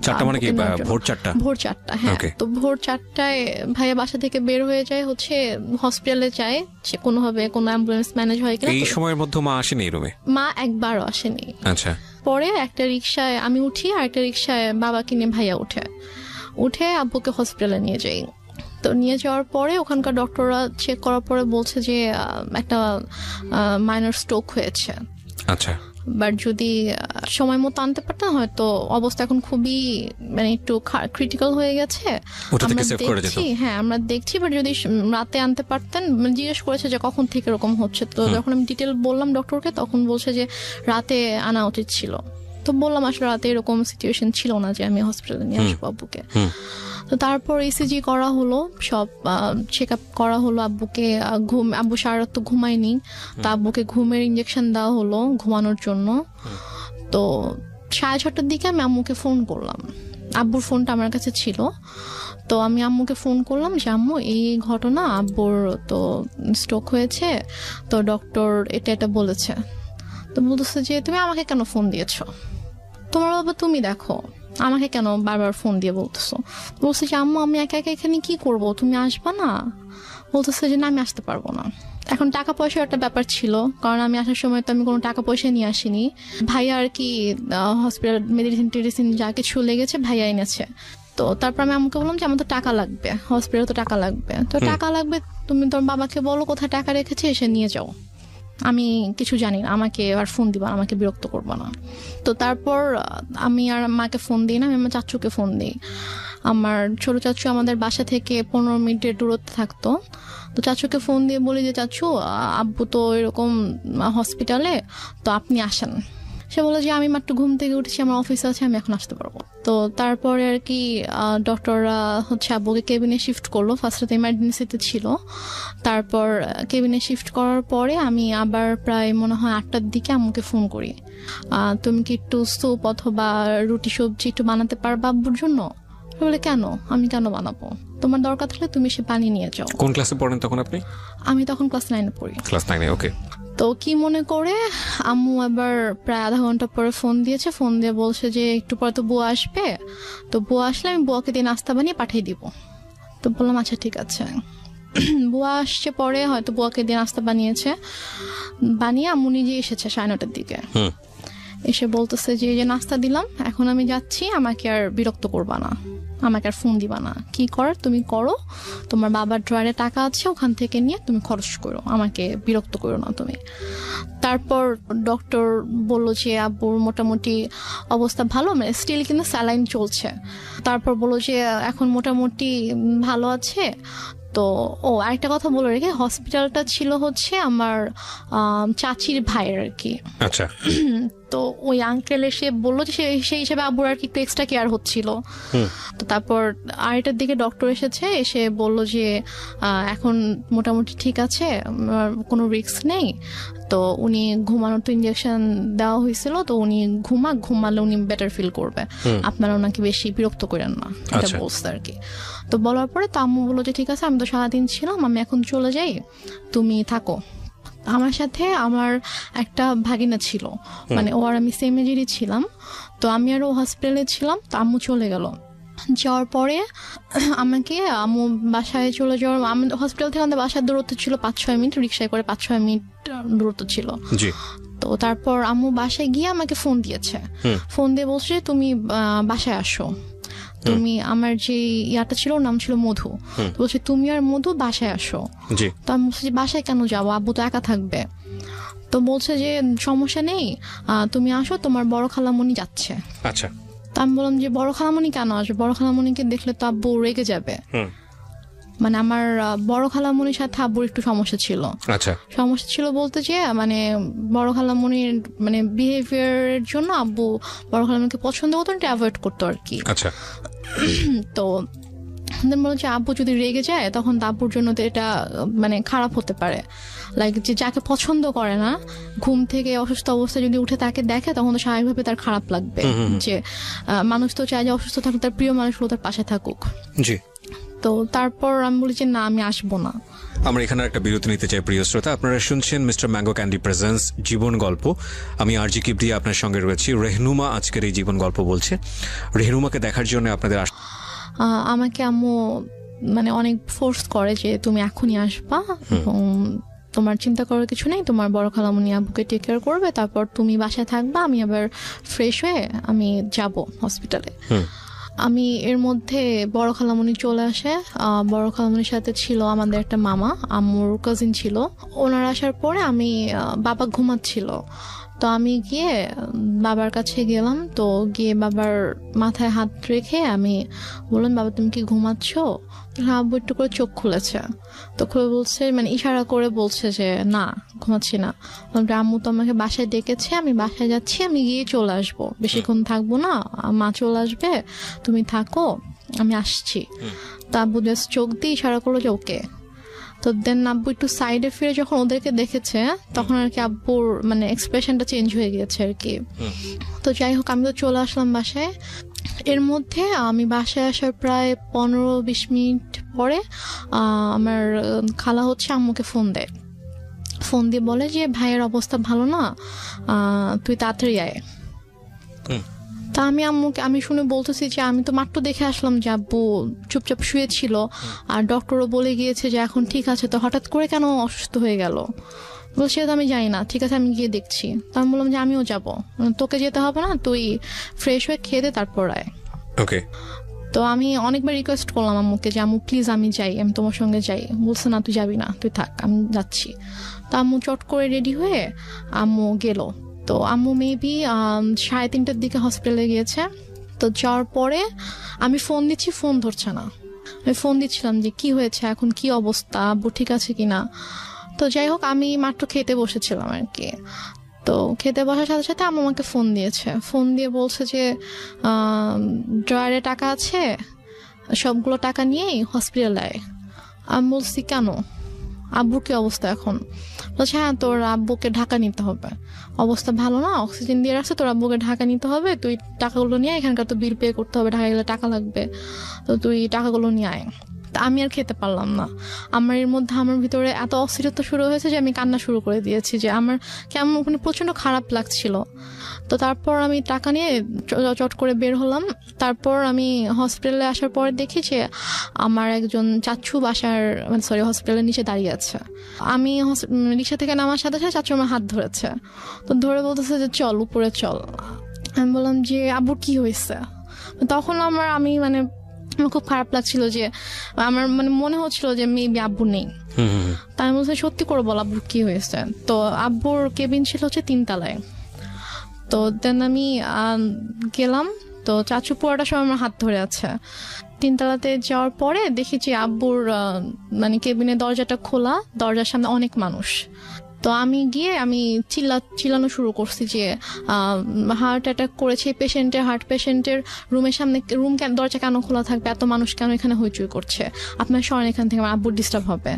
4টা মানে কি ভোর 4টা? ভোর 4টা, হ্যাঁ। তো ভোর 4টায় ভাইয়া বাসা থেকে বের হয়ে যায়, হচ্ছে হসপিটালে যায়, সে কোনোভাবে কোনো অ্যাম্বুলেন্স ম্যানেজ হয় কিনা। এই সময়ের মধ্যে মা আসেনি রুমে? মা একবারও আসেনি। আচ্ছা। পরে একটা রিক্সায় আমি উঠি, আর একটা রিক্সায় বাবাকে নিয়ে ভাইয়া উঠে আব্বুকে হসপিটালে নিয়ে যাই। তো নিয়ে যাওয়ার পরে ওখানকার ডক্টররা চেক করার পরে বলছে যে একটা মাইনর স্ট্রোক হয়েছে। আচ্ছা। বাট যদি সময় মতো আনতে পারতাম হয়তো অবস্থা এখন খুবই মানে একটু ক্রিটিক্যাল হয়ে গেছে। হ্যাঁ আমরা দেখছি, বাট যদি রাতে আনতে পারতেন। জিজ্ঞেস করেছে যে কখন থেকে এরকম হচ্ছে, তো যখন আমি ডিটেল বললাম ডক্টরকে তখন বলছে যে রাতে আনা উচিত ছিল। তো বললাম আসলে রাতে এরকম সিচুয়েশন ছিল না যে আমি হসপিটালে নিয়ে আসবো আব্বুকে। তো তারপর ইসিজি করা হলো, সব চেক আপ করা হলো আব্বুকে। আব্বু সারা রাত তো ঘুমায়নি, তো আব্বুকে ঘুমের ইঞ্জেকশন দেওয়া হলো ঘুমানোর জন্য। তো 6:30টার দিকে আমি আম্মুকে ফোন করলাম, আব্বুর ফোনটা আমার কাছে ছিল। তো আমি আম্মুকে ফোন করলাম যে আম্মু এই ঘটনা, আব্বুর তো স্ট্রোক হয়েছে, তো ডক্টর এটা বলেছে। তো বলতেছে যে তুমি আমাকে কেন ফোন দিয়েছো, তোমার বাবা তুমি দেখো, আমাকে কেন বারবার ফোন দিয়ে বলতেছো। বলছে যে আম্মু আমি একা একা এখানে কি করব, তুমি আসবা না? বলতেছে যে না আমি আসতে পারবো না। এখন টাকা পয়সার একটা ব্যাপার ছিল, কারণ আমি আসার সময় তো আমি কোনো টাকা পয়সা নিয়ে আসিনি। ভাইয়া আর কি হসপিটাল মেডিসিন যা কিছু লেগেছে ভাইয়া এনেছে। তো তারপর আমি আমাকে বললাম যে আমার তো টাকা লাগবে, হসপিটালে তো টাকা লাগবে। তো টাকা লাগবে, তুমি তোর বাবাকে বলো কোথায় টাকা রেখেছে, এসে নিয়ে যাও, আমি কিছু জানি না, আমাকে আর ফোন দিবা, আমাকে বিরক্ত করবা না। তো তারপর আমি আর মাকে ফোন দিই না, আমি আমার চাচুকে ফোন দিই। আমার ছোট চাচু আমাদের বাসা থেকে 15 মিনিটের দূরত্বে থাকতো। তো চাচুকে ফোন দিয়ে বলি যে চাচু আব্বু তো এরকম হসপিটালে, তো আপনি আসেন। সে বলে যে আমি মাত্র ঘুম থেকে উঠেছি, আমার অফিস আছে, আমি এখন আসতে পারবো। তো তারপরে আর কি ডক্টররা হচ্ছে আব্বুকে কেবিনে শিফট করলো। ফার্স্টে তো ইমার্জেন্সিতে ছিল, তারপর কেবিনে শিফট করার পরে আমি আবার প্রায় মনে হয় 8টার দিকে আম্মুকে ফোন করি, তুমি কি একটু স্যুপ অথবা রুটি সবজি একটু বানাতে পারবা আব্বুর জন্য? বলে কেন, আমি কেন বানাবো, তোমার দরকার থাকলে তুমি সে পানি নিয়ে যাও। কোন ক্লাসে পড়েন তখন আপনি? আমি তখন ক্লাস 9-এ পড়ি। ক্লাস 9-এ, ওকে। তো কি মনে করে আম্মু আবার প্রায় আধা ঘন্টা পরে ফোন দিয়েছে, ফোন দিয়ে বলছে যে একটু পরে তো বুয়া আসবে, তো বুয়া আসলে আমি বুয়াকে দিয়ে নাস্তা বানিয়ে পাঠিয়ে দিব। তো বললাম আচ্ছা ঠিক আছে। বুয়া আসছে পরে, হয়তো বুয়াকে দিয়ে নাস্তা বানিয়ে আম্মু নিজে এসেছে 9:30টার দিকে। এসে বলতেছে যে নাস্তা দিলাম, এখন আমি যাচ্ছি, আমাকে আর বিরক্ত করবা না, আমাকে আর ফোন দিবা না, কি কর তুমি করো, তোমার বাবার ড্রয়ারে টাকা আছে ওখান থেকে নিয়ে তুমি খরচ করো, আমাকে বিরক্ত করো না তুমি। তারপর ডক্টর বললো যে আব্বুর মোটামুটি অবস্থা ভালো, মানে স্টিল কিন্তু স্যালাইন চলছে। তারপর বললো যে এখন মোটামুটি ভালো আছে। তো আরেকটা কথা বলে রেখে, হসপিটালটা ছিল হচ্ছে আমার চাচির ভাইয়ের আর কি। আচ্ছা। তো ওই আঙ্কেল এসে বললো যে সেই হিসেবে আব্বুর আর কি একটু এক্সট্রা কেয়ার হচ্ছিল। তো তারপর 8টার দিকে ডক্টর এসে বললো যে এখন মোটামুটি ঠিক আছে, কোনো রিস্ক নেই। তো উনি ঘুমানোর তো ইঞ্জেকশন দেওয়া হয়েছিল, তো উনি ঘুমালে উনি বেটার ফিল করবে, আপনারা ওনাকে বেশি বিরক্ত করেন না, এটা বলছে আর কি। তো বলার পরে তো আম্মু বললো যে ঠিক আছে, আমি তো সারাদিন ছিলাম, আমি এখন চলে যাই, তুমি থাকো। আমার সাথে আমার একটা ভাগিনা ছিল, মানে ও আর আমি সেম এজেরই ছিলাম। তো আমি আর ও হসপিটালে ছিলাম। তো আম্মু চলে গেল, যাওয়ার পরে আমাকে আম্মু বাসায় চলে যাওয়ার, হসপিটাল থেকে আমাদের বাসার দূরত্ব ছিল 5-6 মিনিট, রিক্সায় করে 5-6 মিনিট দূরত্ব ছিল। তো তারপর আম্মু বাসায় গিয়ে আমাকে ফোন দিয়েছে, ফোন দিয়ে বলছে তুমি বাসায় আসো, তুমি আমার যে ইয়াটা ছিল ওর নাম ছিল মধু, বলছে তুমি আর মধু বাসায় আসো। তো আমি বলছি যে বাসায় কেন যাবো, আব্বু তো একা থাকবে। তো বলছে যে সমস্যা নেই, তুমি আসো, তোমার বড় খালামণি যাচ্ছে। আচ্ছা। তো আমি বললাম যে বড় খালামণি কেন আসবে, বড় খালামণিকে দেখলে তো আব্বু রেগে যাবে। মানে আমার বড় খালামণির সাথে আব্বুর একটু সমস্যা ছিল। আচ্ছা, সমস্যা ছিল বলতে যে মানে বড় খালামণির মানে বিহেভিয়ারের জন্য আব্বু বড় খালামণিকে পছন্দ করতো, এটা অ্যাভয়েড করতো আর কি। আচ্ছা। তো বলো যে আব্বু যদি রেগে যায় তখন আব্বুর জন্য তো এটা মানে খারাপ হতে পারে। লাইক যে যাকে পছন্দ করে না, ঘুম থেকে অসুস্থ অবস্থায় যদি উঠে তাকে দেখে তখন তো স্বাভাবিকভাবে তার খারাপ লাগবে। যে মানুষ তো চায় যে অসুস্থ থাকুক, তার প্রিয় মানুষগুলো তার পাশে থাকুক। জি। তো তারপর আমি বলি যে না, আমি আসবো না। আমরা এখানে একটা বিরতি নিতে চাই প্রিয় শ্রোতা। আপনারা শুনছেন মিস্টার ম্যাঙ্গো ক্যান্ডি প্রেজেন্স জীবন গল্প। আমি আরজি কিবরিয়া আপনার সঙ্গে রয়েছি। রেহনুমা আজকের এই জীবন গল্প বলছে। রেহনুমাকে দেখার জন্য আপনাদের আমাকে আম্মু মানে অনেক ফোর্স করে যে তুমি এখনই আসবা এবং তোমার চিন্তা করার কিছু নেই, তোমার বড় খালামণি আব্বুকে টেক কেয়ার করবে, তারপর তুমি বাসায় থাকবা, আমি আবার ফ্রেশ হয়ে আমি যাব হসপিটালে। আমি এর মধ্যে বড় খালামণি চলে আসে। বড় খালামণির সাথে ছিল আমাদের একটা মামা, আম্মুর কাজিন ছিল। ওনারা আসার পরে আমি বাবা ঘুমাচ্ছিল, তো আমি গিয়ে বাবার কাছে গেলাম। তো গিয়ে বাবার মাথায় হাত রেখে আমি বললাম, বাবা তুমি কি ঘুমাচ্ছ? আব্বু একটু করে চোখ খুলেছে, তো খুলে বলছে মানে ইশারা করে বলছে যে না ঘুমাচ্ছি না। আম্মু তো আমাকে বাসায় ডেকেছে, আমি বাসায় যাচ্ছি, আমি গিয়ে চলে আসবো, বেশিক্ষণ থাকবো না, মা চলে আসবে, তুমি থাকো, আমি আসছি। তো আব্বু জাস্ট চোখ দিয়ে ইশারা করলো যে ওকে। তো দেন আব্বু একটু সাইডে ফিরে যখন ওদেরকে দেখেছে তখন আর কি আব্বুর মানে এক্সপ্রেশনটা চেঞ্জ হয়ে গিয়েছে আর কি। তো যাই হোক, আমি তো চলে আসলাম বাসায়। এর মধ্যে আমি বাসায় আসার প্রায় 15-20 মিনিট পরে আমার খালা হচ্ছে আম্মুকে ফোন দেয়। ফোন দিয়ে বলে যে ভাইয়ের অবস্থা ভালো না, তুই তাড়াতাড়ি আয়। তা আমি শুনে বলতেছি যে আমি তো মাত্র দেখে আসলাম যে আব্বু চুপচাপ শুয়েছিল, আর ডক্টরও বলে গিয়েছে যে এখন ঠিক আছে, তো হঠাৎ করে কেন অসুস্থ হয়ে গেল? বলছে তো আমি জানি না, ঠিক আছে আমি গিয়ে দেখছি। তো আমি বললাম যে আমিও যাবো, তোকে যেতে হবে না, তুই ফ্রেশ হয়ে খেয়ে দে তারপর আয়। ওকে। তো আমি অনেকবার রিকোয়েস্ট করলাম আম্মুকে যে আম্মু প্লিজ আমি যাই, আমি তোমার সঙ্গে যাই। বলছে না তুই যাবি না, তুই থাক, আমি যাচ্ছি। তো আম্মু চট করে রেডি হয়ে আম্মু গেল। তো আম্মু মেবি 3:30টার দিকে হসপিটালে গিয়েছে। তো যাওয়ার পরে আমি ফোন দিচ্ছি, ফোন ধরছে না। আমি ফোন দিচ্ছিলাম যে কি হয়েছে, এখন কি অবস্থা, আব্বু ঠিক আছে কিনা। তো যাই হোক, আমি মাত্র খেতে বসেছিলাম আর কি। তো খেতে বসার সাথে সাথে আম্মু আমাকে ফোন দিয়েছে। ফোন দিয়ে বলছে যে ড্রয়ারে টাকা আছে, সবগুলো টাকা নিয়েই হসপিটালে আয়। আমি বলছি কেন, আব্বুর কি অবস্থা এখন? বলছে হ্যাঁ তোর আব্বুকে ঢাকা নিতে হবে, অবস্থা ভালো না, অক্সিজেন দিয়ে রাখছে, তোর আব্বুকে ঢাকা নিতে হবে, তুই টাকাগুলো নিয়ে আয়, এখানকার তো বিল পে করতে হবে, ঢাকা গেলে টাকা লাগবে, তো তুই টাকাগুলো নিয়ে আয়। তা আমি আর খেতে পারলাম না। আমার এর মধ্যে আমার ভিতরে এত অস্থিরতা শুরু হয়েছে যে আমি কান্না শুরু করে দিয়েছি, যে আমার কেমন ওখানে প্রচন্ড খারাপ লাগছিল। তো তারপর আমি টাকা নিয়ে চট করে বের হলাম। তারপর আমি হসপিটালে আসার পর দেখি যে আমার একজন চাচু বাসার মানে হসপিটালের নিচে দাঁড়িয়ে আছে। আমি রিক্সা থেকে নামার সাথে সাথে চাচু আমার হাত ধরেছে। তো ধরে বলতেছে যে চল উপরে চল। আমি বললাম যে আব্বুর কি হয়েছে? তখন আমি মানে আমার খুব খারাপ লাগছিল, যে আমার মানে মনে হচ্ছিল যে মেবি আব্বু নেই। তাই আমি বলছি সত্যি করে বল আব্বুর কি হয়েছে। তো আব্বুর কেবিন ছিল হচ্ছে 3 তলায়। তো দেন আমি গেলাম, তো চাচু পুরোটা সময় আমার হাত ধরে আছে। 3 তলাতে যাওয়ার পরে দেখি যে আব্বুর মানে কেবিনের দরজাটা খোলা, দরজার সামনে অনেক মানুষ। তো আমি গিয়ে আমি চিল্লানো শুরু করছি যে হার্ট অ্যাটাক করেছে পেশেন্টের, হার্ট পেশেন্টের রুমের সামনে রুম দরজা কেন খোলা থাকবে, এত মানুষ কেন এখানে হইচই করছে, আপনার সরেন এখান থেকে, আমার আব্বুর ডিস্টার্ব হবে।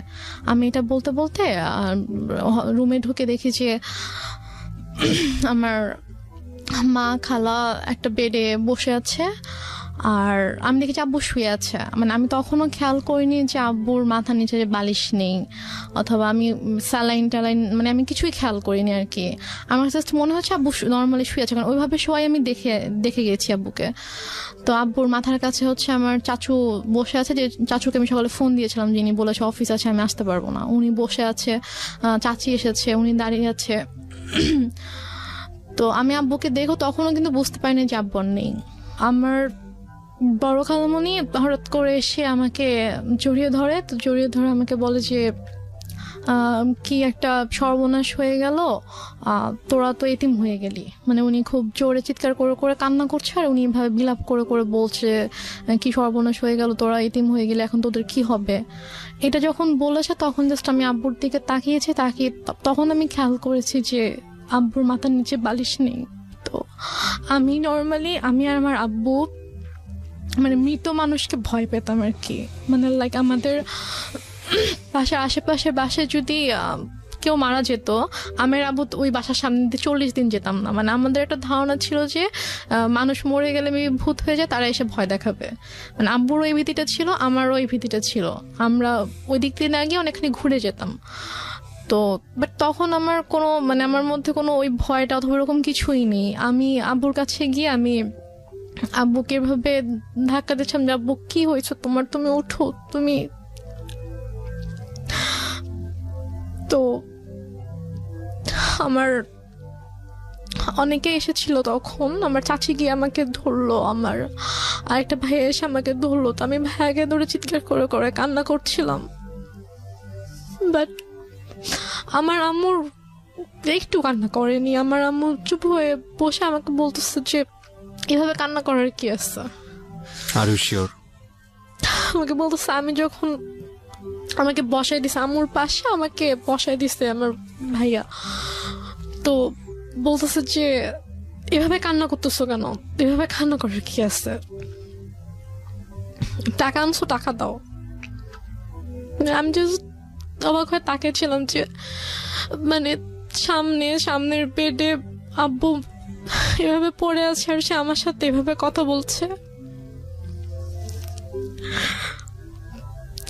আমি এটা বলতে বলতে রুমে ঢুকে দেখি যে আমার মা খালা একটা বেডে বসে আছে, আর আমি দেখি যে আব্বু শুয়ে আছে। মানে আমি তখনও খেয়াল করিনি যে আব্বুর মাথার নিচে যে বালিশ নেই, অথবা আমি স্যালাইন ট্যালাইন মানে আমি কিছুই খেয়াল করিনি আর কি। আমার জাস্ট মনে হচ্ছে আব্বু নর্মালি শুয়ে আছে, কারণ ওইভাবে শোয়াই আমি দেখে গেছি আব্বুকে। তো আব্বুর মাথার কাছে হচ্ছে আমার চাচু বসে আছে, যে চাচুকে আমি সকালে ফোন দিয়েছিলাম, যিনি বলেছে অফিস আছে আমি আসতে পারবো না, উনি বসে আছে। চাচি এসেছে, উনি দাঁড়িয়ে আছে। তো আমি আব্বুকে দেখো তখনও কিন্তু বুঝতে পারিনি যে আব্বু নেই। আমার বড় খালামণি হঠাৎ করে এসে আমাকে জড়িয়ে ধরে। তো জড়িয়ে ধরে আমাকে বলে যে কি একটা সর্বনাশ হয়ে গেল, তোরা তো এতিম হয়ে গেলি। মানে উনি খুব জোরে চিৎকার করে করে কান্না করছে, আর উনি এভাবে বিলাপ করে করে বলছে কি সর্বনাশ হয়ে গেল, তোরা এতিম হয়ে গেলে এখন তোদের কি হবে। এটা যখন বলেছে তখন জাস্ট আমি আব্বুর দিকে তাকিয়েছি, তাকিয়ে তখন আমি খেয়াল করেছি যে আব্বুর মাথার নিচে বালিশ নেই। তো আমি নর্মালি আমি আর আমার আব্বু মানে মৃত মানুষকে ভয় পেতাম আর কি। মানে লাইক আমাদের বাসার আশেপাশে বাসায় যদি কেউ মারা যেত, আমার আব্বু ওই বাসার সামনে দিয়ে 40 দিন যেতাম না। মানে আমাদের একটা ধারণা ছিল যে মানুষ মরে গেলে ভূত হয়ে যায়, তারা এসে ভয় দেখাবে। মানে আব্বুর ওই ভীতিটা ছিল, আমারও ওই ভীতিটা ছিল। আমরা ওই দিক দিয়ে না গিয়ে অনেকখানি ঘুরে যেতাম। তো বাট তখন আমার কোনো মানে আমার মধ্যে কোনো ওই ভয়টা অথবা এরকম কিছুই নেই। আমি আব্বুর কাছে গিয়ে আমি আব্বুকে এভাবে ধাক্কা দিচ্ছিলাম যে আব্বু কি হয়েছে তোমার, তুমি ওঠো তুমি। তো আমার অনেকে এসেছিল তখন, আমার চাচি গিয়ে আমাকে ধরলো, আমার আরেকটা ভাই এসে আমাকে ধরলো। তো আমি ভাইয়াকে ধরে চিৎকার করে করে কান্না করছিলাম। বাট আমার আম্মুর একটু কান্না করেনি। আমার আম্মু চুপ হয়ে বসে আমাকে বলতেছে যে এভাবে কান্না করার কি আছে। Are you sure? আমাকে বলতেছে, আমি যখন আমাকে বসাই দিছে আম্মুর পাশে, আমাকে বসাই দিছে আমার ভাইয়া, তো বলতেছে যে এভাবে কান্না করতেছো কেন, এভাবে কান্না করার কি আছে, টাকা আনছো টাকা দাও। আমি জাস্ট অবাক হয়ে তাকিয়েছিলাম যে মানে সামনের বেডে আব্বু এভাবে পড়ে আছে আর সে আমার সাথে এভাবে কথা বলছে।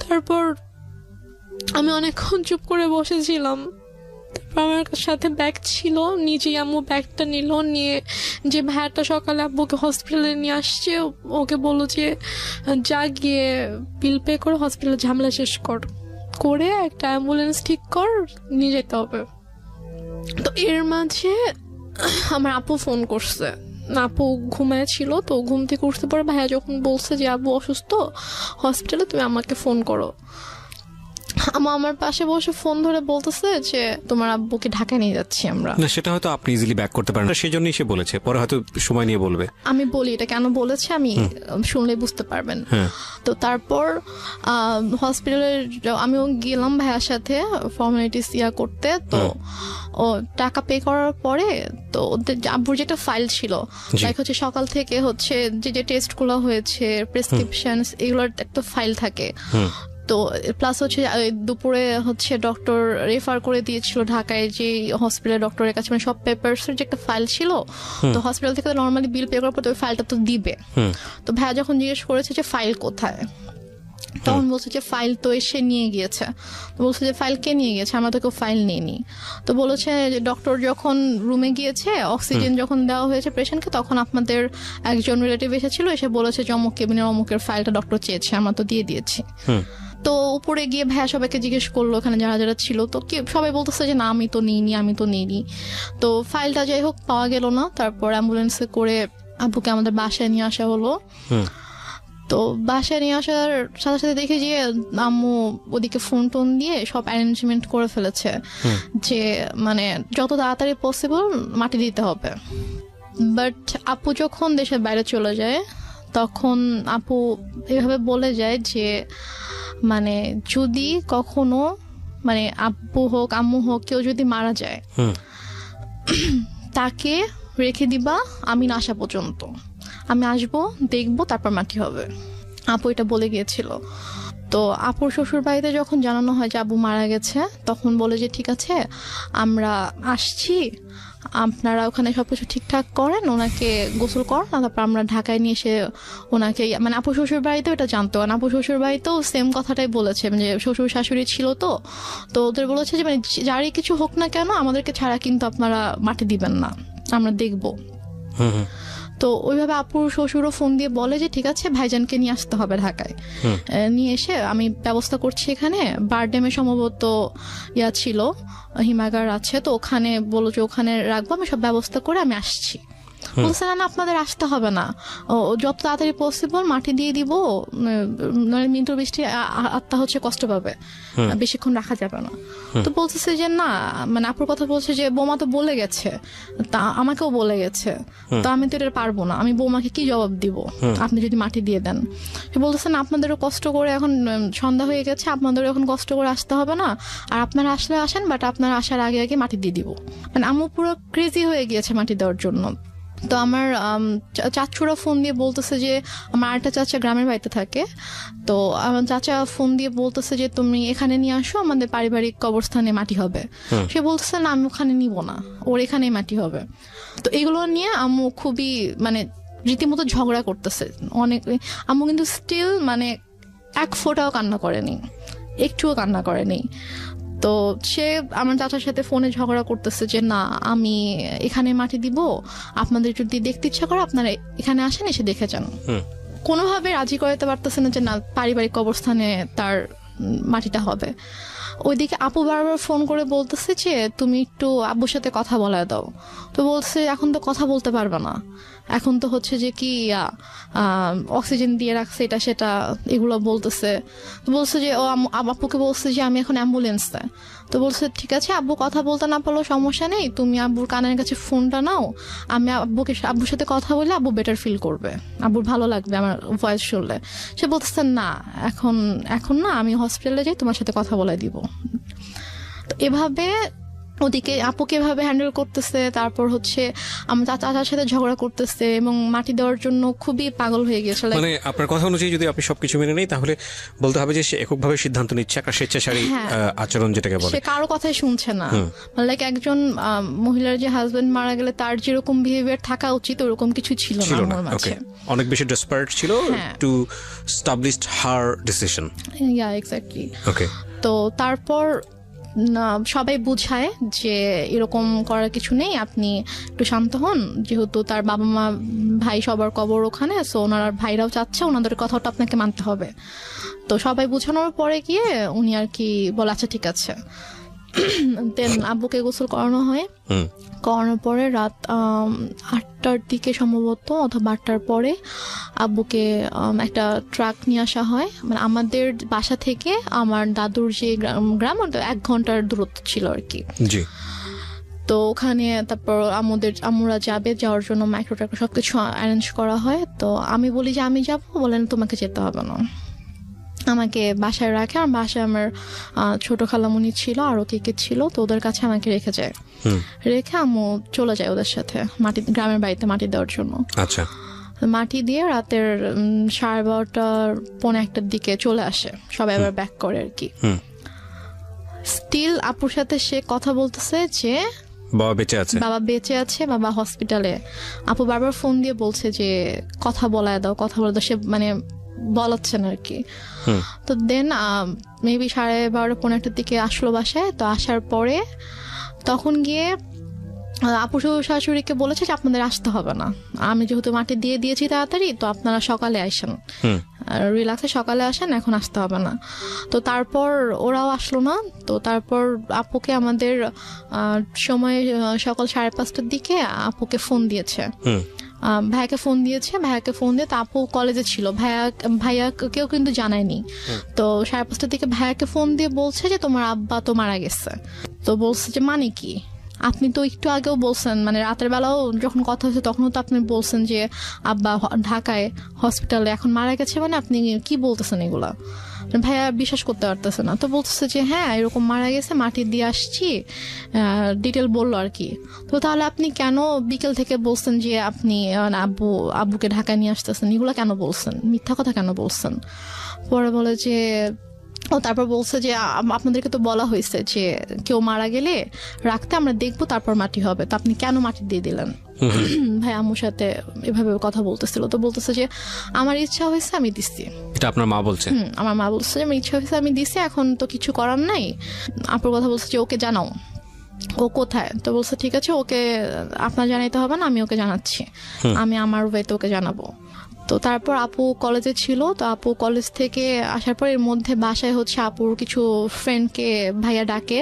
তারপর আমি অনেকক্ষণ চুপ করে বসেছিলাম। তারপর আমার সাথে ব্যাগ ছিল, নিজেই আম্মু ব্যাগটা নিল, নিয়ে যে ভাইয়াটা সকালে আব্বুকে হসপিটালে নিয়ে আসছে ওকে বললো যে যা গিয়ে বিল পে করে হসপিটালে ঝামেলা শেষ করে একটা অ্যাম্বুলেন্স ঠিক কর, নিয়ে যেতে হবে। তো এর মাঝে আমার আপু ফোন করছে, আপু ঘুমায় ছিল। তো ঘুম থেকে উঠতে পরে ভাইয়া যখন বলছে যে আব্বু অসুস্থ হসপিটালে, তুমি আমাকে ফোন করো। আমার পাশে বসে ফোন ধরে বলতেছে যে তোমার আব্বুকে ঢাকায় নিয়ে যাচ্ছি আমরা। না, সেটা হয়তো আপনি ইজিলি ব্যাক করতে পারেন, সেই জন্যই সে বলেছে, পরে হয়তো সময় নিয়ে বলবে। আমি বলি এটা কেন বলেছে, আমি শুনলে বুঝতে পারবেন। তো তারপর হসপিটালে আমিও গেলাম ভাইয়ার সাথে ফর্মালিটিস করতে। তো ও টাকা পে করার পরে তো ওদের আব্বুর যেটা ফাইল ছিল, লাইক হচ্ছে সকাল থেকে হচ্ছে যে টেস্ট গুলো হয়েছে, প্রেসক্রিপশন, এগুলোর একটা ফাইল থাকে। তো প্লাস হচ্ছে দুপুরে হচ্ছে ডক্টর রেফার করে দিয়েছিল ঢাকায় যে হসপিটাল ডক্টরের কাছে, মানে সব পেপারস এর যে একটা ফাইল ছিল। তো হসপিটাল থেকে নর্মালি বিল পে করার পর ওই ফাইলটা তো দিবে। তো ভাইয়া যখন জিজ্ঞেস করেছে যে ফাইল কোথায়, তখন বলছে যে ফাইল তো এসে নিয়ে গিয়েছে। বলছে যে ফাইল কে নিয়ে গিয়েছে, আমরা তো কেউ ফাইল নেইনি। তো বলেছে যে ডক্টর যখন রুমে গিয়েছে, অক্সিজেন যখন দেওয়া হয়েছে পেশেন্টকে, তখন আপনাদের একজন রিলেটিভ এসেছিল, এসে বলেছে যে অমুক কেবিনের অমুকের ফাইলটা ডক্টর চেয়েছে, আমরা তো দিয়ে দিয়েছি। তো উপরে গিয়ে ভাইয়া সবাইকে জিজ্ঞেস করলো ওখানে যারা যারা ছিল, তো সবাই বলতেছে যে না আমি তো নিইনি। তো ফাইলটা যাই হোক পাওয়া গেল না। তারপর অ্যাম্বুলেন্সে করে আব্বুকে আমাদের বাসায় নিয়ে আসা হলো। তো বাসায় নিয়ে আসার সাথে সাথে দেখে যে আম্মু ওদিকে ফোন টোন দিয়ে সব অ্যারেঞ্জমেন্ট করে ফেলেছে যে মানে যত তাড়াতাড়ি পসিবল মাটি দিতে হবে। বাট আপু যখন দেশের বাইরে চলে যায়, তখন আপু এভাবে বলে যায় যে মানে যদি কখনো মানে আব্বু হোক আম্মু হোক কেউ যদি মারা যায়, তাকে রেখে দিবা আমি না আসা পর্যন্ত, আমি আসবো দেখবো তারপর মাটি হবে। আপু এটা বলে গিয়েছিল। তো আপুর শ্বশুর বাড়িতে যখন জানানো হয় যে আব্বু মারা গেছে, তখন বলে যে ঠিক আছে আমরা আসছি, আপনারা ওখানে সবকিছু ঠিকঠাক করেন, ওনাকে গোসল করেন, তারপর আমরা ঢাকায় নিয়ে এসে ওনাকে মানে আপু শ্বশুর বাড়িতেও এটা জানতো, কারণ আপু শ্বশুর বাড়িতেও সেম কথাটাই বলেছে যে শ্বশুর শাশুড়ি ছিল। তো ওদের বলেছে যে মানে যারই কিছু হোক না কেন আমাদেরকে ছাড়া কিন্তু আপনারা মাটি দিবেন না, আমরা দেখবো। তো ওইভাবে আপুর শ্বশুরও ফোন দিয়ে বলে যে ঠিক আছে ভাইজানকে নিয়ে আসতে হবে ঢাকায়, নিয়ে এসে আমি ব্যবস্থা করছি। এখানে বারডেমে সম্ভবত ছিল হিমাগার আছে, তো ওখানে বলো যে ওখানে রাখবো, আমি সব ব্যবস্থা করে আমি আসছি। বলছে না আপনাদের আসতে হবে না, যত তাড়াতাড়ি পসিবল মাটি দিয়ে দিব, মানে মিন্টুর বৃষ্টি আত্মা হচ্ছে কষ্ট পাবে, বেশিক্ষণ রাখা যাবে না। তো বলতেছে যে না, মানে আপুর কথা বলছে যে বৌমা তো বলে গেছে, তা আমাকেও বলে গেছে, তো আমি তো এটা পারবো না, আমি বৌমাকে কি জবাব দিব আপনি যদি মাটি দিয়ে দেন। সে বলতেছেন আপনাদেরও কষ্ট করে, এখন সন্ধ্যা হয়ে গেছে, আপনাদেরও এখন কষ্ট করে আসতে হবে না, আর আপনারা আসলে আসেন, বাট আপনারা আসার আগে আগে মাটি দিয়ে দিব। মানে আম্মু পুরো ক্রেজি হয়ে গিয়েছে মাটি দেওয়ার জন্য। তো আমার চাচুরা ফোন দিয়ে বলতেছে যে, আমার আরেকটা চাচা গ্রামের বাড়িতে থাকে, তো আমার চাচা ফোন দিয়ে বলতেছে যে তুমি এখানে নিয়ে আসো, আমাদের পারিবারিক কবরস্থানে মাটি হবে। সে বলতেছে না আমি ওখানে নিব না, ওর এখানেই মাটি হবে। তো এগুলো নিয়ে আম্মু খুবই মানে রীতিমতো ঝগড়া করতেছে অনেক। আম্মু কিন্তু স্টিল মানে এক ফোঁটাও কান্না করেনি, একটুও কান্না করেনি। তো সে আমার চাচার সাথে ফোনে ঝগড়া করতেছে যে না আমি এখানে মাটি দিব, আপনাদের যদি দেখতে ইচ্ছা করে আপনারা এখানে আসেন, এসে দেখে যান। কোনোভাবে রাজি করাতে পারতেছে না যে না পারিবারিক কবরস্থানে তার মাটিটা হবে। ওইদিকে আপু বারবার ফোন করে বলতেছে যে তুমি একটু আব্বুর সাথে কথা বলায় দাও। তো বলছে এখন তো কথা বলতে পারবে না, এখন তো হচ্ছে যে কি অক্সিজেন দিয়ে রাখছে এটা সেটা এগুলো বলতেছে। তো বলছে যে ও আপুকে বলছে যে আমি এখন অ্যাম্বুলেন্সে। তো বলছে ঠিক আছে আব্বু কথা বলতে না পারলেও সমস্যা নেই, তুমি আব্বুর কানের কাছে ফোনটা নাও, আমি আব্বুর সাথে কথা বলে আব্বু বেটার ফিল করবে, আব্বুর ভালো লাগবে আমার ভয়েস শুনলে। সে বলতেছে না এখন না, আমি হসপিটালে যাই, তোমার সাথে কথা বলে দিব। তো এভাবে ওদিকে আপুকে এভাবে হ্যান্ডেল করতেছে, তারপর হচ্ছে আমার চাচার সাথে ঝগড়া করতেছে এবং মাটি দেওয়ার জন্য খুবই পাগল হয়ে গেছে। মানে আপনার কথা অনুযায়ী যদি আপনি সবকিছু মেনে নেই, তাহলে বলতে হবে যে সে এককভাবে সিদ্ধান্ত নিচ্ছে, একটা স্বেচ্ছাচারী আচরণ যেটাকে বলে, সে কারো কথাই শুনছে না। লাইক একজন মহিলার যে হাজবেন্ড মারা গেলে তার যেরকম বিহেভিয়ার থাকা উচিত ওরকম কিছু ছিল না আমার মাঝে। অনেক বেশি ডেসপারেট ছিল to establish her decision. Yeah exactly. Okay. তো তারপর সবাই বুঝায় যে এরকম করার কিছু নেই, আপনি একটু শান্ত হন, যেহেতু তার বাবা মা ভাই সবার কবর ওখানে, সো ওনার ভাইরাও চাচ্ছে, ওনাদের কথাটা আপনাকে মানতে হবে। তো সবাই বুঝানোর পরে গিয়ে উনি আর কি বলে আচ্ছা ঠিক আছে। দেন আব্বুকে গোসল করানো হয়, করানোর পরে রাত 8টার দিকে সম্ভবত অথবা 8টার পরে আব্বুকে একটা ট্রাক নিয়ে আসা হয়। মানে আমাদের বাসা থেকে আমার দাদুর যে গ্রাম 1 ঘন্টার দূরত্ব ছিল আর কি। তো ওখানে তারপর আমরা যাওয়ার জন্য মাইক্রো ট্রাক সবকিছু অ্যারেঞ্জ করা হয়। তো আমি বলি যে আমি যাবো, বলেন তোমাকে যেতে হবে না, আমাকে বাসায় রাখে। আর বাসায় আমার ছোট খালামুনি ছিল, আরো কে ছিল, তো ওদের কাছে আমাকে রেখে যায়। রেখে আম্মু চলে যায় ওদের সাথে গ্রামের বাড়িতে মাটি দেওয়ার জন্য। আচ্ছা। মাটি দিয়ে রাতের 12:30 পৌনে 1টার দিকে চলে আসে, সবাই আবার ব্যাক করে আর কি। স্টিল আপুর সাথে সে কথা বলতেছে যে বাবা বেঁচে আছে, বাবা হসপিটালে। আপু বারবার ফোন দিয়ে বলছে যে কথা বলায় দাও। সে মানে বলাচ্ছে না আর কি। তো দেন মেবি 12:30 পৌনে 1টার দিকে আসলো বাসায়। তো আসার পরে তখন গিয়ে আপু শাশুড়িকে বলেছে যে আপনাদের আসতে হবে না, আমি যেহেতু মাটি দিয়ে দিয়েছি তাড়াতাড়ি, তো আপনারা সকালে আসেন, রিল্যাক্সে সকালে আসেন, এখন আসতে হবে না। তো তারপর ওরাও আসলো না। তো তারপর আপুকে আমাদের সময় সকাল 5:30টার দিকে আপুকে ফোন দিয়েছে, ভাইয়াকে ফোন দিয়ে তো আপু কলেজে ছিল, ভাইয়াকেও কিন্তু জানায়নি। তো 5:30টার দিকে ভাইয়াকে ফোন দিয়ে বলছে যে তোমার আব্বা তো মারা গেছে। তো বলছে যে মানে কি, আপনি তো একটু আগেও বলছেন, মানে রাতের বেলাও যখন কথা হচ্ছে তখনও তো আপনি বলছেন যে আব্বা ঢাকায় হসপিটালে, এখন মারা গেছে, মানে আপনি কি বলতেছেন এগুলা? ভাইয়া বিশ্বাস করতে পারতেছে না। তো বলতেছে যে হ্যাঁ এরকম মারা গেছে, মাটি দিয়ে আসছি, ডিটেল বললো আর কি। তো তাহলে আপনি কেন বিকেল থেকে বলছেন যে আপনি আব্বুকে ঢাকায় নিয়ে আসতেছেন, এগুলো কেন বলছেন, মিথ্যা কথা কেন বলছেন? পরে বলে যে তারপর বলছে যে আপনাদেরকে তো বলা হয়েছে যে কেউ মারা গেলে রাখতে, আমরা দেখবো তারপর মাটি হবে, তো আপনি কেন মাটি দিয়ে দিলেন? ভাই আম্মুর সাথে এভাবে কথা বলতেছিল। তো বলতেছে যে আমার ইচ্ছা হয়েছে আমি দিচ্ছি। এটা আপনার মা বলছে? আমার মা বলছে যে আমার ইচ্ছা হয়েছে আমি দিচ্ছি, এখন তো কিছু করার নাই। আপুর কথা বলছে যে ওকে জানাও, ও কোথায়? তো বলছে ঠিক আছে, ওকে আপনার জানাইতে হবে না, আমি ওকে জানাচ্ছি, আমি আমার ওয়েতে ওকে জানাবো। তো তারপর আপু কলেজে ছিল। তো আপু কলেজ থেকে আসার পর এর মধ্যে বাসায় হচ্ছে আপুর কিছু ফ্রেন্ডকে ভাইয়া ডাকে।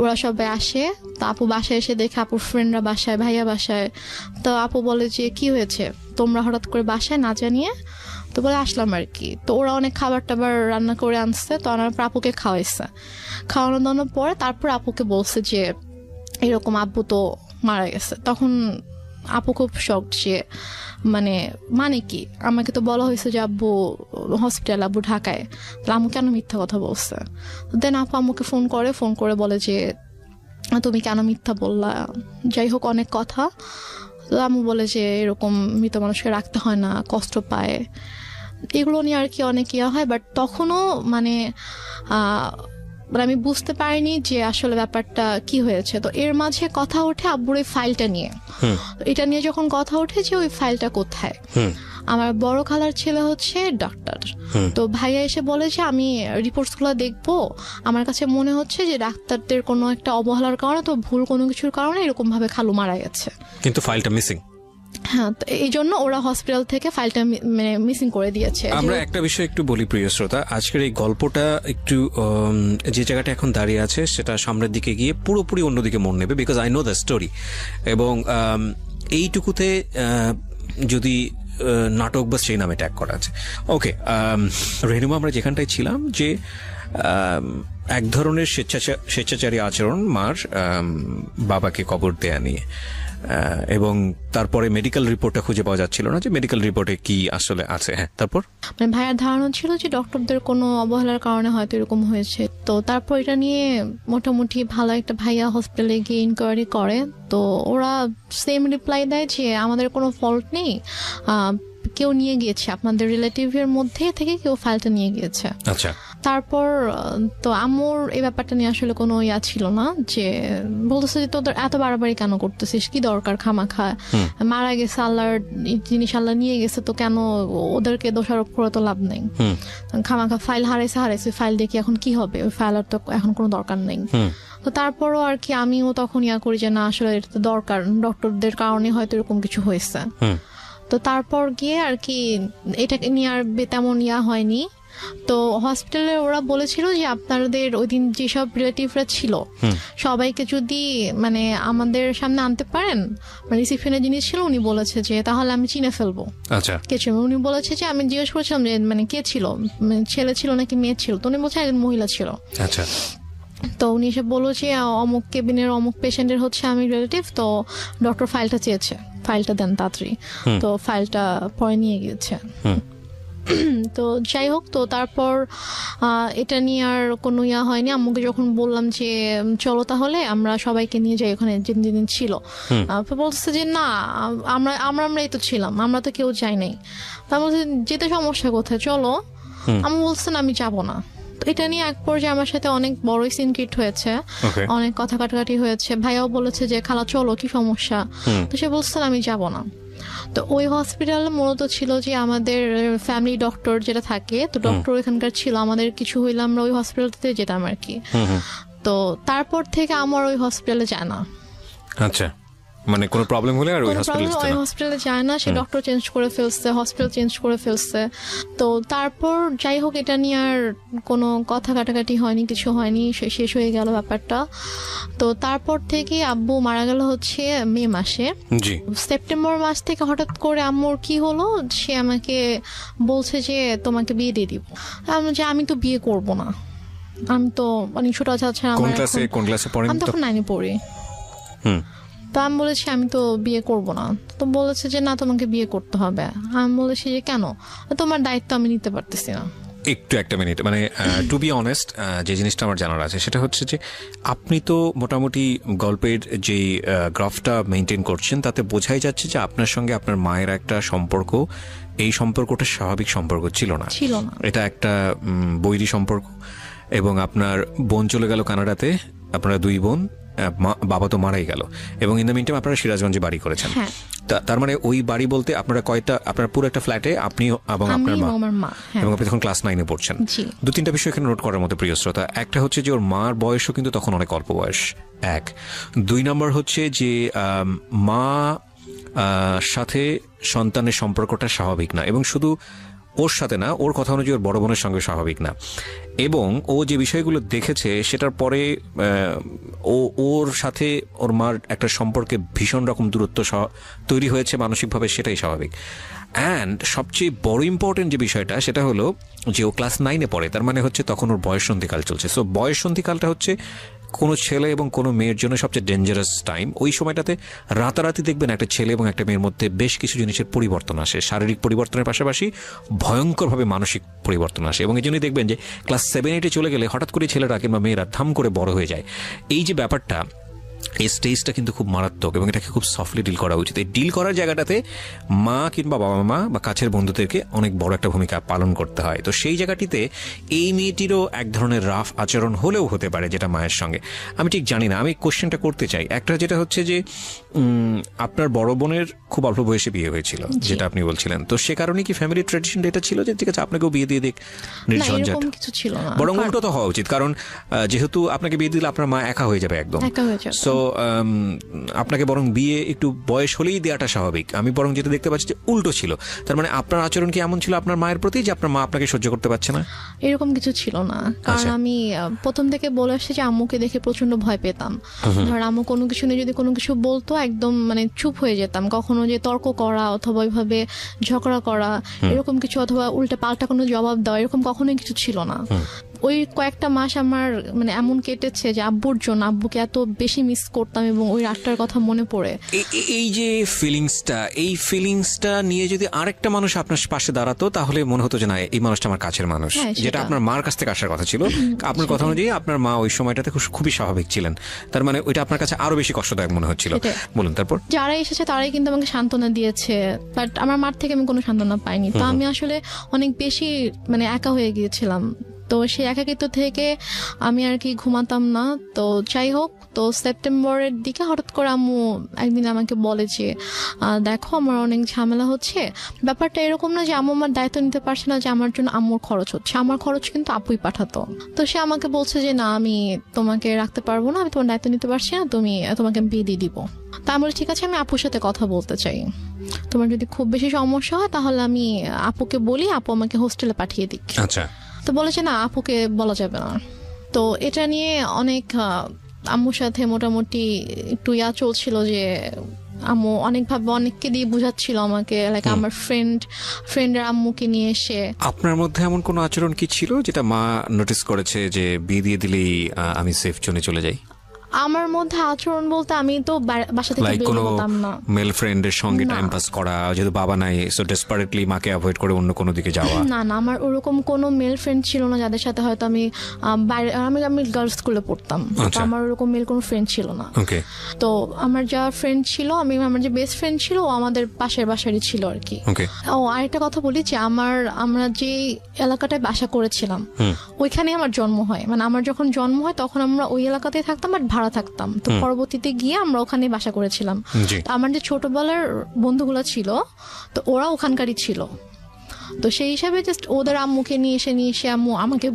ওরা সবাই আসে। তো আপু বাসায় এসে দেখে আপুর ফ্রেন্ডরা বাসায়, ভাইয়া বাসায়। তো আপু বলে যে কি হয়েছে তোমরা হঠাৎ করে বাসায় না জানিয়ে? তো বলে আসলাম আর কি। তো ওরা অনেক খাবার টাবার রান্না করে আনছে, তো আনার পর আপুকে খাওয়াইছে। খাওয়ানো দাওয়ানোর পরে তারপর আপুকে বলছে যে এরকম আব্বু তো মারা গেছে। তখন আপু খুব শক যে মানে কি, আমাকে তো বলা হয়েছে যে আব্বু হসপিটাল, আব্বু ঢাকায়, তাহলে আম্মু কেন মিথ্যা কথা বলছে? দেন আপু আম্মুকে ফোন করে বলে যে তুমি কেন মিথ্যা বললা, যাই হোক অনেক কথা। তো আম্মু বলে যে এরকম মৃত মানুষকে রাখতে হয় না, কষ্ট পায়, এগুলো নিয়ে আর কি অনেক ইয়া হয়। বাট তখনও আমি বুঝতে পারিনি যে আসলে ব্যাপারটা কি হয়েছে। তো এর মাঝে কথা ওঠে আব্বুর ওই ফাইলটা নিয়ে। এটা নিয়ে যখন কথা ওঠে যে ওই ফাইলটা কোথায়, আমার বড় খালার ছেলে হচ্ছে ডাক্তার। তো ভাইয়া এসে বলে যে আমি রিপোর্টস গুলো দেখবো, আমার কাছে মনে হচ্ছে যে ডাক্তারদের কোনো একটা অবহেলার কারণে, তো ভুল কোনো কিছুর কারণে এরকম ভাবে খালু মারা গেছে, কিন্তু ফাইলটা মিসিং। হ্যাঁ, তো এই জন্য ওরা হসপিটাল থেকে ফাইলটা মিসিং করে দিয়েছে। আমরা একটা বিষয় একটু বলি প্রিয় শ্রোতা, আজকের এই গল্পটা একটু যে জায়গাটা এখন দাঁড়িয়ে আছে সেটা সামনের দিকে গিয়ে পুরোপুরি অন্যদিকে মন নেবে, because I know the story. এবং এইটুকুতে যদি নাটক বা সেই নামে ট্যাগ করা আছে। ওকে রেহনুমা, আমরা যেখানটায় ছিলাম যে এক ধরনের স্বেচ্ছাচারী আচরণ মার বাবাকে কবর দেয়া নিয়ে, এবং তারপরে মেডিকেল রিপোর্টটা খুঁজে পাওয়া যাচ্ছিল না যে মেডিকেল রিপোর্টে কি আসলে আছে। হ্যাঁ, তারপর ভাইয়ার ধারণা ছিল যে ডক্টরদের কোনো অবহেলার কারণে হয়তো এরকম হয়েছে। তো তারপর এটা নিয়ে মোটামুটি ভালো একটা ভাইয়া হসপিটালে গিয়ে ইনকোয়ারি করে। তো ওরা সেম রিপ্লাই দেয় যে আমাদের কোনো ফল্ট নেই, কেউ নিয়ে গিয়েছে, আপনাদের রিলেটিভের মধ্যে থেকে কেউ ফাইলটা নিয়ে গিয়েছে। আচ্ছা, তারপর তো আম্মুর এই ব্যাপারটা নিয়ে আসলে কোনো ইয়া ছিল না, যে বলতেছে যে তোদের এত বাড়াবাড়ি কেন করতেছিস, কি দরকার, খামাখা মারা গেছে, আল্লাহর জিনিস আল্লাহ নিয়ে গেছে, তো কেন ওদেরকে দোষারোপ করে তো লাভ নেই, খামাখা ফাইল হারাইছে, ফাইল দেখি এখন কি হবে, ওই ফাইল আর তো এখন কোনো দরকার নেই। তো তারপরও আর কি আমিও তখন ইয়া করি যে না আসলে এটা তো দরকার, ডক্টরদের কারণে হয়তো এরকম কিছু হয়েছে। তো তারপর গিয়ে আর কি এটাকে নিয়ে আর তেমন ইয়া হয়নি। তো হসপিটালে ওরা বলেছিল যে আপনাদের ওই দিন যেসব রিলেটিভরা ছিল সবাইকে যদি আমাদের সামনে আনতে পারেন, রিসিপশনের জিনিস ছিল, উনি বলেছে যে তাহলে আমি চিনে ফেলবো। আচ্ছা, কে ছিল উনি বলেছে যে, আমি জিজ্ঞেস করেছিলাম যে কে ছিল, ছেলে ছিল নাকি মেয়ে ছিল, তো উনি বলছে একজন মহিলা ছিল। আচ্ছা, তো উনি এসে বললো যে অমুক কেবিনের অমুক পেশেন্টের হচ্ছে আমি রিলেটিভ, তো ডক্টর ফাইলটা চেয়েছে, ফাইলটা দেন তাড়াতাড়ি। তো ফাইলটা পরে নিয়ে গিয়েছে। তো যাই হোক, তো তারপর এটা নিয়ে আর কোনো ইয়া হয়নি। আম্মুকে যখন বললাম যে চলো তাহলে আমরা সবাইকে নিয়ে যাই ওখানে যেদিন ছিল, বলছে যে না আমরাই তো ছিলাম, আমরা তো কেউ যাই নাই। তা বলছে যেতে সমস্যা কোথায়, চলো। আম্মু বলছেন আমি যাবো না। এটা নিয়ে এক পর্যায়ে আমার সাথে অনেক বড় সিন ক্রিয়েট হয়েছে, অনেক কথা কাটাকাটি হয়েছে। ভাইয়াও বলেছে যে খালা চলো, কি সমস্যা, তো সে বলছেন আমি যাব না। তো ওই হসপিটাল মূলত ছিল যে আমাদের ফ্যামিলি ডক্টর যেটা থাকে, তো ডক্টর এখানকার ছিল, আমাদের কিছু হইলে আমরা ওই হসপিটালতে যেতাম আর কি। তো তারপর থেকে আমার ওই হসপিটালে যায় না। আচ্ছা, কোনো প্রবলেম হলে আর ওই হসপিটালে যায় না, সে ডক্টর চেঞ্জ করে ফেলছে, হসপিটাল চেঞ্জ করে ফেলছে। তো তারপর যাই হোক এটা নিয়ে আর কোনো কথা কাটাকাটি হয়নি, কিছু হয়নি, শেষ হয়ে গেল ব্যাপারটা। তো তারপর থেকে আব্বু মারা গেল হচ্ছে মে মাসে। সেপ্টেম্বর মাস থেকে হঠাৎ করে আম্মুর কি হলো, সে আমাকে বলছে যে তোমাকে বিয়ে দিয়ে দিব। আমি তো বিয়ে করব না, আমি তো ছোট আছে, আমি তখন 9-এ পড়ি। তো আমি বলেছি আমি তো বিয়ে করব না। তো বলেছে যে না তোমাকে বিয়ে করতে হবে। আমি বলেছি যে কেন, তোমার দায়িত্ব আমি নিতে পারতেছি না। একটু একটা মিনিট, টু বি অনেস্ট, যে জিনিসটা আমার জানার আছে সেটা হচ্ছে যে আপনি তো মোটামুটি গল্পের যে গ্রাফটা মেনটেন করছেন তাতে বোঝাই যাচ্ছে যে আপনার সঙ্গে আপনার মায়ের একটা সম্পর্ক, এই সম্পর্কটা স্বাভাবিক সম্পর্ক ছিল না, এটা একটা বৈরী সম্পর্ক। এবং আপনার বোন চলে গেল কানাডাতে, আপনারা 2 বোন, বাবা তো মারাই গেল, এবং ইন দ্য মিন টাইম আপনারা সিরাজগঞ্জে বাড়ি করেছেন। তার ওই বাড়ি বলতে আপনারা কয়টা, আপনার পুরো একটা ফ্ল্যাটে আপনি এবং আপনার মা, এবং আপনি তখন ক্লাস 9-এ পড়ছেন। 2-3টা বিষয় এখানে নোট করার মতো প্রিয় শ্রোতা। একটা হচ্ছে যে ওর মার বয়সও কিন্তু তখন অনেক অল্প বয়স, 1। 2 নম্বর হচ্ছে যে মা সাথে সন্তানের সম্পর্কটা স্বাভাবিক না, এবং শুধু ওর সাথে না, ওর কথা অনুযায়ী ওর বড় বোনের সঙ্গে স্বাভাবিক না। এবং ও যে বিষয়গুলো দেখেছে সেটার পরে ওর সাথে ওর মার একটা সম্পর্কে ভীষণ রকম দূরত্ব তৈরি হয়েছে মানসিকভাবে, সেটাই স্বাভাবিক। অ্যান্ড সবচেয়ে বড় ইম্পর্টেন্ট যে বিষয়টা সেটা হলো যে ও ক্লাস 9-এ পড়ে, তার মানে হচ্ছে তখন ওর বয়ঃসন্ধিকাল চলছে। সো বয়ঃসন্ধিকালটা হচ্ছে কোনো ছেলে এবং কোনো মেয়ের জন্য সবচেয়ে ডেঞ্জারাস টাইম। ওই সময়টাতে রাতারাতি দেখবেন একটা ছেলে এবং একটা মেয়ের মধ্যে বেশ কিছু জিনিসের পরিবর্তন আসে, শারীরিক পরিবর্তনের পাশাপাশি ভয়ঙ্করভাবে মানসিক পরিবর্তন আসে। এবং এই জন্যই দেখবেন যে ক্লাস 7-8-এ চলে গেলে হঠাৎ করে ছেলেরা কিংবা মেয়েরা ধাম করে বড় হয়ে যায়। এই যে ব্যাপারটা, এই স্টেজটা কিন্তু খুব মারাত্মক এবং এটাকে খুব সফটলি ডিল করা উচিত। এই ডিল করার জায়গাটাতে মা কিংবা বাবা মা বা কাছের বন্ধুদেরকে অনেক বড় একটা ভূমিকা পালন করতে হয়। তো সেই জায়গাটিতে এই মেয়েটিরও এক ধরনের রাফ আচরণ হলেও হতে পারে যেটা মায়ের সঙ্গে, আমি ঠিক জানি না। আমি কোশ্চেনটা করতে চাই, একটা যেটা হচ্ছে যে আপনার বড় বোনের খুব অল্প বয়সে বিয়ে হয়েছিল যেটা আপনি বলছিলেন, তো সে কারণে কি ফ্যামিলি ট্র্যাডিশন এটা ছিল যে ঠিক আছে আপনাকেও বিয়ে দিয়ে দিক নির্ঝঞ্ঝাট? কিছু ছিল না, বরং উল্টো তো হওয়া উচিত, কারণ যেহেতু আপনাকে বিয়ে দিলে আপনার মা একা হয়ে যাবে একদম। সো আপনাকে বরং বিয়ে একটু বয়স হলেই দেওয়াটা স্বাভাবিক। আমি বরং যেটা দেখতে পাচ্ছি যে উল্টো ছিল। তার মানে আপনার আচরণ কি এমন ছিল আপনার মায়ের প্রতি যে আপনার মা আপনাকে সহ্য করতে পারছে না? এরকম কিছু ছিল না, কারণ আমি প্রথম থেকে বলে আসছি যে আম্মুকে দেখে প্রচন্ড ভয় পেতাম। ধর আম্মু কোনো কিছু নিয়ে যদি কোনো কিছু বলতো একদম মানে চুপ হয়ে যেতাম। কখনো যে তর্ক করা অথবা ওইভাবে ঝগড়া করা এরকম কিছু, অথবা উল্টে পাল্টা কোনো জবাব দেওয়া, এরকম কখনোই কিছু ছিল না। ওই কয়েকটা মাস আমার মানে এমন কেটেছে যে আব্বুর জন্য, আব্বুকে এত বেশি মিস করতাম এবং ওই রাতটার কথা মনে পড়ে। এই যে ফিলিংসটা নিয়ে যদি আরেকটা মানুষ আপনার পাশে দাঁড়াতো তাহলে মনে হতো যে না এই মানুষটা আমার কাছের মানুষ, যেটা আপনার মার কাছ থেকে আসার কথা ছিল। আপনার কথা অনুযায়ী আপনার মা ওই সময়টাতে খুবই স্বাভাবিক ছিলেন, তার মানে ওইটা আপনার কাছে আরো বেশি কষ্টদায়ক মনে হচ্ছিল। বলুন তারপর। যারা এসেছে তারাই কিন্তু আমাকে সান্ত্বনা দিয়েছে, বাট আমার মার থেকে আমি কোনো সান্ত্বনা পাইনি। তো আমি আসলে অনেক বেশি মানে একা হয়ে গিয়েছিলাম। তো সেই একাকিত্ব থেকে আমি আর কি ঘুমাতাম না। তো যাই হোক, তো সেপ্টেম্বরের দিকে হঠাৎ করে আম্মু একদিন আমাকে বলে যে দেখো আমার অনেক ঝামেলা হচ্ছে। ব্যাপারটা এরকম না যে আম্মু আমার দায়িত্ব নিতে পারছে না যে আমার জন্য আম্মুর খরচ হচ্ছে, আমার খরচ কিন্তু আপুই পাঠাতো। তো সে আমাকে বলছে যে না আমি তোমাকে রাখতে পারবো না, আমি তোমার দায়িত্ব নিতে পারছি না, তোমাকে বিয়ে দিয়ে দিব। তা আমি বলি ঠিক আছে, আমি আপুর সাথে কথা বলতে চাই, তোমার যদি খুব বেশি সমস্যা হয় তাহলে আমি আপুকে বলি, আপু আমাকে হোস্টেলে পাঠিয়ে দিক। আচ্ছা। তো বলেছে না আপুকে বলা যাবে না। তো এটা নিয়ে অনেক আম্মুর সাথে মোটামুটি একটু চলছিল যে আম্মু অনেকভাবে অনেককে দিয়ে বুঝাচ্ছিল আমাকে, লাইক আমার ফ্রেন্ডের আম্মুকে নিয়ে এসে। আপনার মধ্যে এমন কোনো আচরণ কি ছিল যেটা মা নোটিস করেছে যে বিয়ে দিয়ে দিলেই আমি সেফ জোনে চলে যাই? আমার মধ্যে আচরণ বলতে আমি তো বাসা থেকে বের হতাম না। মেল ফ্রেন্ডের সঙ্গে টাইম পাস করা, যেহেতু বাবা নাই সো ডেসপারেটলি মাকে অ্যাভয়েড করে অন্য কোনো দিকে যাওয়া? না না, আমার ওরকম কোনো মেল ফ্রেন্ড ছিল না যাদের সাথে হয়তো আমি বাইরে, আমি গার্লস স্কুলে পড়তাম, আমার ওরকম মেল কোনো ফ্রেন্ড ছিল না। তো আমার যা ফ্রেন্ড ছিল, আমার যে বেস্ট ফ্রেন্ড ছিল ও আমাদের পাশের বাসারই ছিল আর কি। ও আরেকটা কথা বলি যে আমরা যে এলাকাটায় বাসা করেছিলাম ওইখানে আমার জন্ম হয়, মানে আমার যখন জন্ম হয় তখন আমরা ওই এলাকাতেই থাকতাম, বাট ভাড়া থাকতাম। তো পরবর্তীতে গিয়ে আমরা ওখানে বাসা করেছিলাম। আমার যে ছোটবেলার বন্ধুগুলো ছিল তো ওরা ওখানকারই ছিল। তো সেই হিসাবে জাস্ট ওদের আম্মুকে নিয়ে এসে আম্মু আমাকে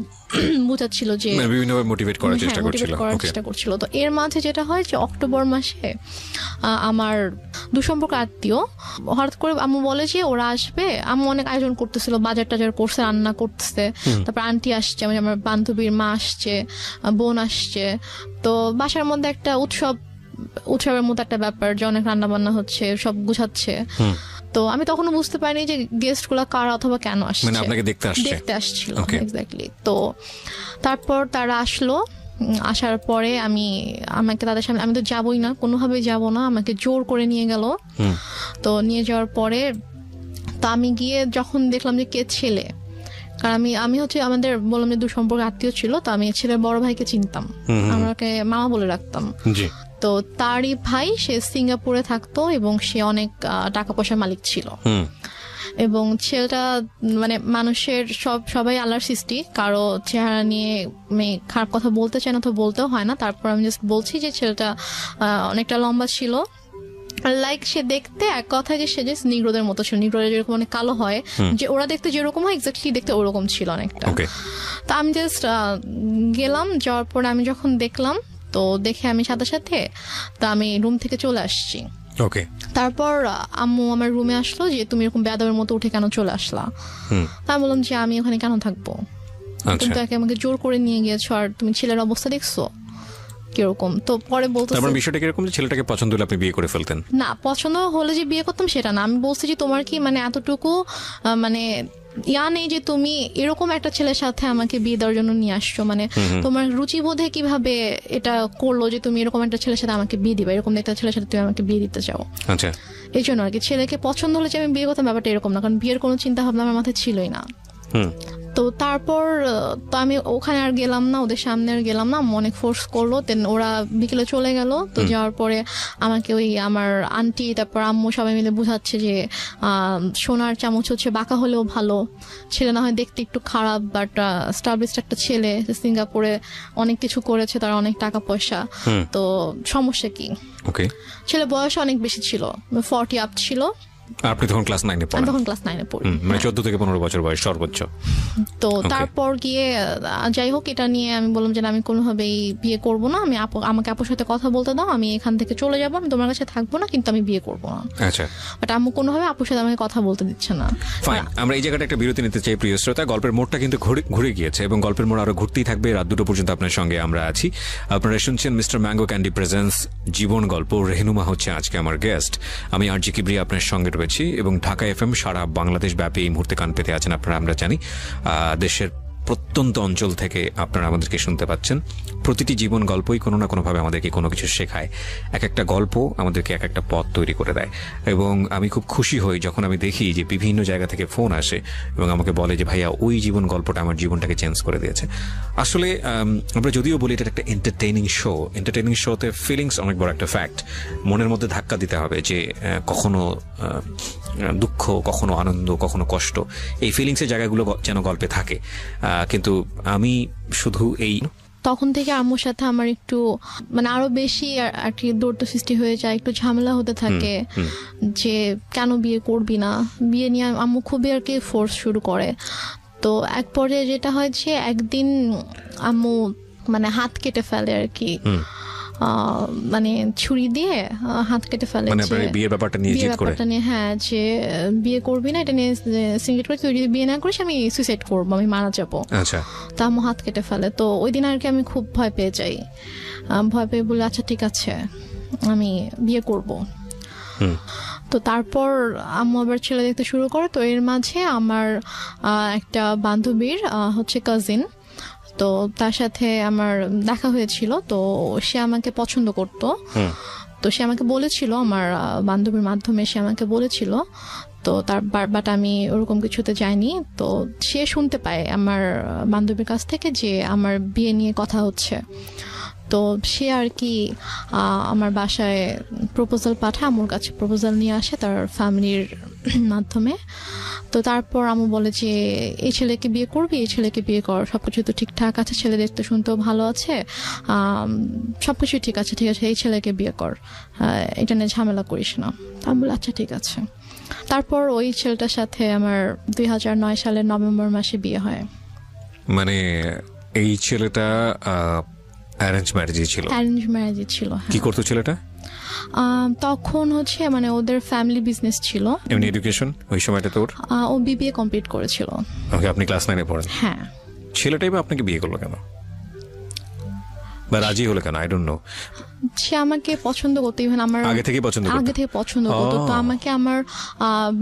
বুঝাচ্ছিল যে বিভিন্নভাবে মোটিভেট করার চেষ্টা করছিল। তো এর মাঝে যেটা হয় যে অক্টোবর মাসে আমার দুসম্পর্ক আত্মীয় হঠাৎ করে আম্মু বলে যে ওরা আসবে। আম্মু অনেক আয়োজন করতেছিল, বাজার টাজার করছে, রান্না করতেছে, তারপর আন্টি আসছে, আমার বান্ধবীর মা আসছে, বোন আসছে। তো বাসার মধ্যে একটা উৎসবের মতো একটা ব্যাপার যে অনেক রান্না বান্না হচ্ছে, সব গুছাচ্ছে। তো আমি তখনও বুঝতে পারিনি যে গেস্ট গুলা কারা অথবা কেন আসছে, মানে আপনাকে দেখতে আসছিল। এক্স্যাক্টলি। তো তারপর তারা আসলো, আসার পরে আমাকে তাদের সামনে, আমি তো যাবোই না, কোনোভাবেই যাব না, আমাকে জোর করে নিয়ে গেল। তো নিয়ে যাওয়ার পরে তো আমি গিয়ে যখন দেখলাম যে কে ছেলে, কারণ আমি হচ্ছে আমাদের বললাম যে দুসম্পর্ক আত্মীয় ছিল, তো আমি ছেলের বড় ভাইকে চিনতাম, আমাকে মামা বলে রাখতাম। তো তারই ভাই সে সিঙ্গাপুরে থাকতো এবং সে অনেক টাকা পয়সার মালিক ছিল। এবং ছেলেটা মানে মানুষের সবাই আল্লাহর সৃষ্টি, কারো চেহারা নিয়ে খারাপ কথা বলতে চায় না, তো বলতেও হয় না। তারপর আমি জাস্ট বলছি যে ছেলেটা অনেকটা লম্বা ছিল, লাইক সে দেখতে এক কথায় যে সে যে নিগ্রোদের মতো ছিল, নিগ্রোদের যেরকম অনেক কালো হয়, যে ওরা দেখতে যেরকম হয় এক্স্যাক্টলি দেখতে ওরকম ছিল অনেকটা। তো আমি জাস্ট গেলাম, যাওয়ার পরে আমি যখন দেখলাম, তো দেখে আমি সাথে সাথে তো আমি রুম থেকে চলে আসছি। তারপর আম্মু আমার রুমে আসলো যে তুমি এরকম বেয়াদবের মতো উঠে কেন চলে আসলা? তা বললাম যে আমি ওখানে কেন থাকবো, তুমি তো আমাকে জোর করে নিয়ে গিয়েছো, আর তুমি ছেলের অবস্থা দেখছো, কিরকম। তো পরে বলতো তারপর বিষয়টা কিরকম যে ছেলেটাকে পছন্দ হলে আপনি বিয়ে করে ফেলতেন? না, পছন্দ হলে যে বিয়ে করতাম সেটা না, আমি বলছি যে তোমার কি মানে এতটুকু মানে নেই যে তুমি এরকম একটা ছেলের সাথে আমাকে বিয়ে দেওয়ার জন্য নিয়ে আসছো, মানে তোমার রুচিবোধে কিভাবে এটা করলো যে তুমি এরকম একটা ছেলের সাথে আমাকে বিয়ে দিবা, এরকম একটা ছেলের সাথে তুমি আমাকে বিয়ে দিতে চাও। আচ্ছা, এই জন্য আর কি ছেলেকে পছন্দ হলে যে আমি বিয়ে করতাম ব্যাপারটা এরকম না, কারণ বিয়ের কোনো চিন্তা ভাবনা আমার মাথায় ছিলই না। তো তারপর তো আমি ওখানে আর গেলাম না, ওদের সামনে আর গেলাম না, অনেক ফোর্স করলো, দেন ওরা বিকেলে চলে গেল। তো যাওয়ার পরে আমাকে ওই আমার আন্টি তারপর আম্মু সবাই মিলে বুঝাচ্ছে যে সোনার চামচ হচ্ছে বাঁকা হলেও ভালো, ছেলে না হয় দেখতে একটু খারাপ বাট স্টাবলিশড একটা ছেলে, সিঙ্গাপুরে অনেক কিছু করেছে, তার অনেক টাকা পয়সা, তো সমস্যা কি। ছেলে বয়স অনেক বেশি ছিল, 40 আপ ছিল। আপনি তখন ক্লাস 9 পড়েন? তখন ক্লাস 9 পড়ি, মানে 14 থেকে 15 বছর বয়স সর্বোচ্চ। তো তারপর গিয়ে যাই হোক এটা নিয়ে আমি বললাম যে আমি কোনোভাবেই বিয়ে করব না, আমি আমাকে আপুর সাথে কথা বলতে দাও, আমি এখান থেকে চলে যাবো, আমি তোমার কাছে থাকবো না, কিন্তু আমি বিয়ে করবো না। আচ্ছা, বাট আম্মু কোনোভাবে আপুর সাথে আমাকে কথা বলতে দিচ্ছে না। ফাইন, আমরা এই জায়গাটা একটা বিরতি নিতে চাই প্রিয় শ্রোতা। গল্পের মোড়টা কিন্তু ঘুরে গিয়েছে এবং গল্পের মোড় আরো ঘুরতেই থাকবে, রাত 2টো পর্যন্ত আপনার সঙ্গে আমরা আছি। আপনারা শুনছেন মিস্টার ম্যাঙ্গো ক্যান্ডি প্রেজেন্স জীবন গল্প। রেহনুমা হচ্ছে আজকে আমার গেস্ট, আমি আরজি কিবরিয়া আপনার সঙ্গে রয়েছি এবং ঢাকা এফএম সারা বাংলাদেশ ব্যাপী এই মুহূর্তে কান পেতে আছেন আপনারা, আমরা জানি। দেশের প্রত্যন্ত অঞ্চল থেকে আপনারা আমাদেরকে শুনতে পাচ্ছেন। প্রতিটি জীবন গল্পই কোনো না কোনোভাবে আমাদেরকে কোনো কিছু শেখায়, এক একটা গল্প আমাদেরকে এক একটা পথ তৈরি করে দেয়। এবং আমি খুব খুশি হই যখন আমি দেখি যে বিভিন্ন জায়গা থেকে ফোন আসে এবং আমাকে বলে যে ভাইয়া ওই জীবন গল্পটা আমার জীবনটাকে চেঞ্জ করে দিয়েছে। আসলে আমরা যদিও বলি এটা একটা এন্টারটেইনিং শোতে ফিলিংস অনেক বড় একটা ফ্যাক্ট। মনের মধ্যে ধাক্কা দিতে হবে যে কখনো দুঃখ, কখনো আনন্দ, কখনো কষ্ট, এই ফিলিংসের জায়গাগুলো যেন গল্পে থাকে। কিন্তু আমি শুধু তখন থেকে আম্মুর সাথে আমার একটু মানে আরো বেশি আর কি দৌড় সৃষ্টি হয়ে যায়, একটু ঝামেলা হতে থাকে যে কেন বিয়ে করবি না, বিয়ে নিয়ে আম্মু খুবই আর কি ফোর্স শুরু করে। তো এক পর্যায়ে যেটা হয় যে একদিন আম্মু মানে হাত কেটে ফেলে আর কি, মানে ছুরি দিয়ে হাত কেটে ফেলে, বিয়ের ব্যাপারটা নিয়ে, হ্যাঁ, যে বিয়ে করবি না এটা নিয়ে সিঙ্গেট করে, তুই যদি বিয়ে না করিস আমি সুইসাইড করবো, আমি মারা যাবো। তা আম্মু হাত কেটে ফেলে। তো ওই দিন আর কি আমি খুব ভয় পেয়ে যাই, ভয় পেয়ে বলে আচ্ছা ঠিক আছে আমি বিয়ে করব। তো তারপর আম্মু আবার ছেলে দেখতে শুরু করে। তো এর মাঝে আমার একটা বান্ধবীর হচ্ছে কাজিন, তো তার সাথে আমার দেখা হয়েছিল, তো সে আমাকে পছন্দ করতো। তো সে আমাকে বলেছিল, আমার বান্ধবীর মাধ্যমে সে আমাকে বলেছিল, তো তার বাট আমি ওরকম কিছুতে যাইনি। তো সে শুনতে পায় আমার বান্ধবীর কাছ থেকে যে আমার বিয়ে নিয়ে কথা হচ্ছে। তো সে আর কি আমার বাসায় প্রপোজাল পাঠায়, আমার কাছে প্রপোজাল নিয়ে আসে তার ফ্যামিলির মাধ্যমে। তো তারপর আম্মু বলে যে এই ছেলেকে বিয়ে করবি, এই ছেলেকে বিয়ে কর, সবকিছু তো ঠিকঠাক আছে, ছেলে দেখতে শুনতেও ভালো আছে, সবকিছু ঠিক আছে, এই ছেলেকে বিয়ে কর, এটা নিয়ে ঝামেলা করিস না। আমি বলি আচ্ছা ঠিক আছে। তারপর ওই ছেলেটার সাথে আমার 2009 সালের নভেম্বর মাসে বিয়ে হয়। মানে এই ছেলেটা অ্যারেঞ্জ ম্যারেজই ছিল? অ্যারেঞ্জ ম্যারেজই ছিল। কি করতো ছেলেটা তখন? হচ্ছে মানে ওদের ফ্যামিলি বিজনেস ছিল। এমনি এডুকেশন ওই সময়টা তোর? ও বিবিএ কমপ্লিট করেছিল। ওকে, আপনি ক্লাস 9 পড়েন? হ্যাঁ। ছেলেটাই বা আপনাকে বিয়ে করলো কেন বা রাজি হলো কেন? I don't know. সে আমাকে পছন্দ করতো, ইভেন আমার আগে থেকে পছন্দ করতো। তো আমাকে আমার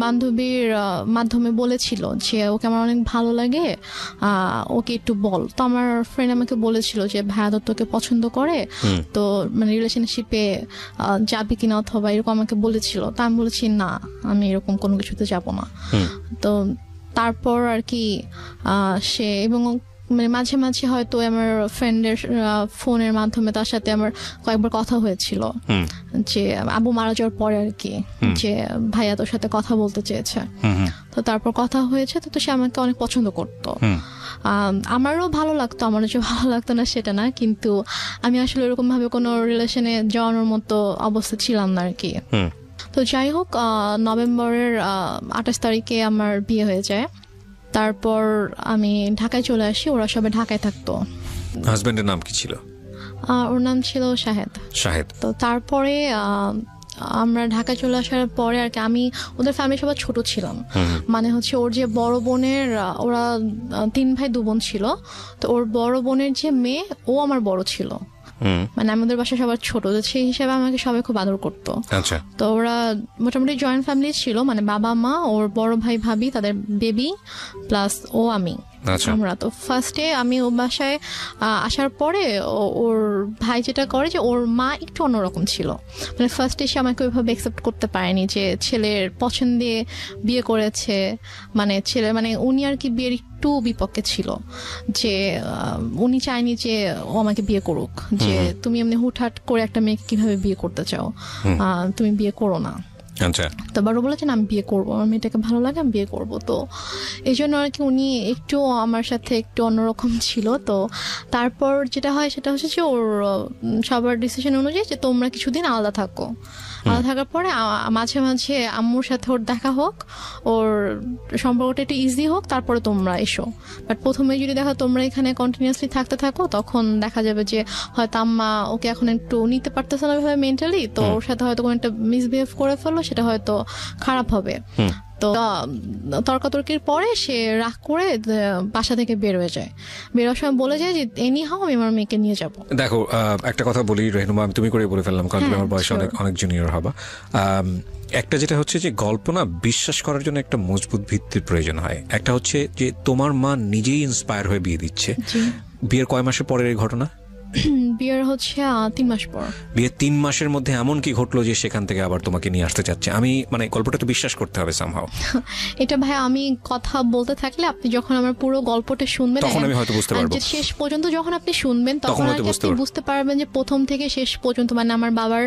বান্ধবীর মাধ্যমে বলেছিল যে ওকে আমার অনেক ভালো লাগে, ওকে একটু বল। তো আমার ফ্রেন্ড আমাকে বলেছিল যে ভাইয়া তোকে পছন্দ করে, তো মানে রিলেশনশিপে যাবি কিনা অথবা এরকম আমাকে বলেছিল। তো আমি বলেছি না, আমি এরকম কোনো কিছুতে যাব না। তো তারপর আর কি সে এবং মানে মাঝে মাঝে হয়তো আমার ফ্রেন্ডের ফোনের মাধ্যমে তার সাথে আমার কয়েকবার কথা হয়েছিল, যে আবু মারা যাওয়ার পরে আর কি, যে ভাইয়া তোর সাথে কথা বলতে চেয়েছে। তো তারপর কথা হয়েছে। তো সে আমাকে অনেক পছন্দ করতো, আমারও ভালো লাগতো। আমারও যে ভালো লাগতো না সেটা না, কিন্তু আমি আসলে এরকম ভাবে কোনো রিলেশনে যাওয়ানোর মতো অবস্থা ছিলাম না আর কি। তো যাই হোক, নভেম্বরের 28 তারিখে আমার বিয়ে হয়ে যায়। তারপর আমি ঢাকায় চলে আসি, ওরা সবাই ঢাকায় থাকতো। হাজবেন্ডের নাম কি ছিল? ওর নাম ছিল শাহেদ। তো তারপরে আমরা ঢাকায় চলে আসার পরে আর কি আমি ওদের ফ্যামিলি সবাই ছোট ছিলাম, মানে হচ্ছে ওর যে বড় বোনের, ওরা 3 ভাই 2 বোন ছিল, তো ওর বড় বোনের যে মেয়ে ও আমার বড় ছিল। মানে আমাদের বাসায় সবার ছোট, তো সেই হিসাবে আমাকে সবাই খুব আদর করতো। আচ্ছা, তো ওরা মোটামুটি জয়েন্ট ফ্যামিলি ছিল, মানে বাবা মা, ওর বড় ভাই ভাবি, তাদের বেবি, প্লাস ও আমি, আচ্ছা। আমরা। তো ফার্স্টে আমি ও বাসায় আসার পরে ওর ভাই যেটা করে যে ওর মা একটু অন্যরকম ছিল, মানে ফার্স্টে সে আমাকে ওইভাবে অ্যাকসেপ্ট করতে পারেনি যে ছেলের পছন্দে বিয়ে করেছে, মানে ছেলে মানে উনি আর কি বিয়ের একটু বিপক্ষে ছিল, যে উনি চায়নি যে ও আমাকে বিয়ে করুক, যে তুমি এমনি হুটহাট করে একটা মেয়েকে কিভাবে বিয়ে করতে চাও, তুমি বিয়ে করো না। আচ্ছা, তো বারো বলেছেন আমি বিয়ে করবো, আমার মেয়েটাকে ভালো লাগে, আমি বিয়ে করবো। তো এই জন্য আর কি উনি একটু আমার সাথে একটু অন্যরকম ছিল। তো তারপর যেটা হয় সেটা হচ্ছে যে ওর সবার ডিসিশন অনুযায়ী যে তোমরা কিছুদিন আলাদা থাকো, আলাদা থাকার পরে মাঝে মাঝে আম্মুর সাথে ওর দেখা হোক, ওর সম্পর্কটা একটু ইজি হোক, তারপরে তোমরা এসো। বাট প্রথমে যদি দেখো তোমরা এখানে কন্টিনিউয়াসলি থাকতে থাকো, তখন দেখা যাবে যে হয়তো আম্মা ওকে এখন একটু নিতে পারতেছে না ভাবে মেন্টালি, তো ওর সাথে হয়তো কোনো একটা মিসবিহেভ করে ফেললো, সেটা হয়তো খারাপ হবে। তো তর্কাতর্কির পরে সে রাগ করে বাসা থেকে বের হয়ে যায়। বেরোর সময় বলে যায় যে এনি হাও আমি আমার মেয়েকে নিয়ে যাব। দেখো একটা কথা বলি রেহনুমা, আমি তুমি করে বলে ফেললাম কারণ তুমি আমার বয়সে অনেক জুনিয়র হবা। একটা যেটা হচ্ছে যে গল্প না বিশ্বাস করার জন্য একটা মজবুত ভিত্তির প্রয়োজন হয়। একটা হচ্ছে যে তোমার মা নিজেই ইন্সপায়ার হয়ে বিয়ে দিচ্ছে। বিয়ের কয় মাসের পরের এই ঘটনা? বিয়ের হচ্ছে 3 মাস পর। বিয়ের 3 মাসের মধ্যে এমন কি ঘটলো যে সেখান থেকে আবার তোমাকে নিয়ে আসতে চাচ্ছে? আমি মানে গল্পটা তো বিশ্বাস করতে হবে সামহাও। এটা ভাই আমি কথা বলতে থাকলে আপনি যখন আমার পুরো গল্পটা শুনবেন তখন আমি হয়তো বুঝতে পারবো, শেষ পর্যন্ত যখন আপনি শুনবেন তখন আপনি বুঝতে পারবেন যে প্রথম থেকে শেষ পর্যন্ত, মানে আমার বাবার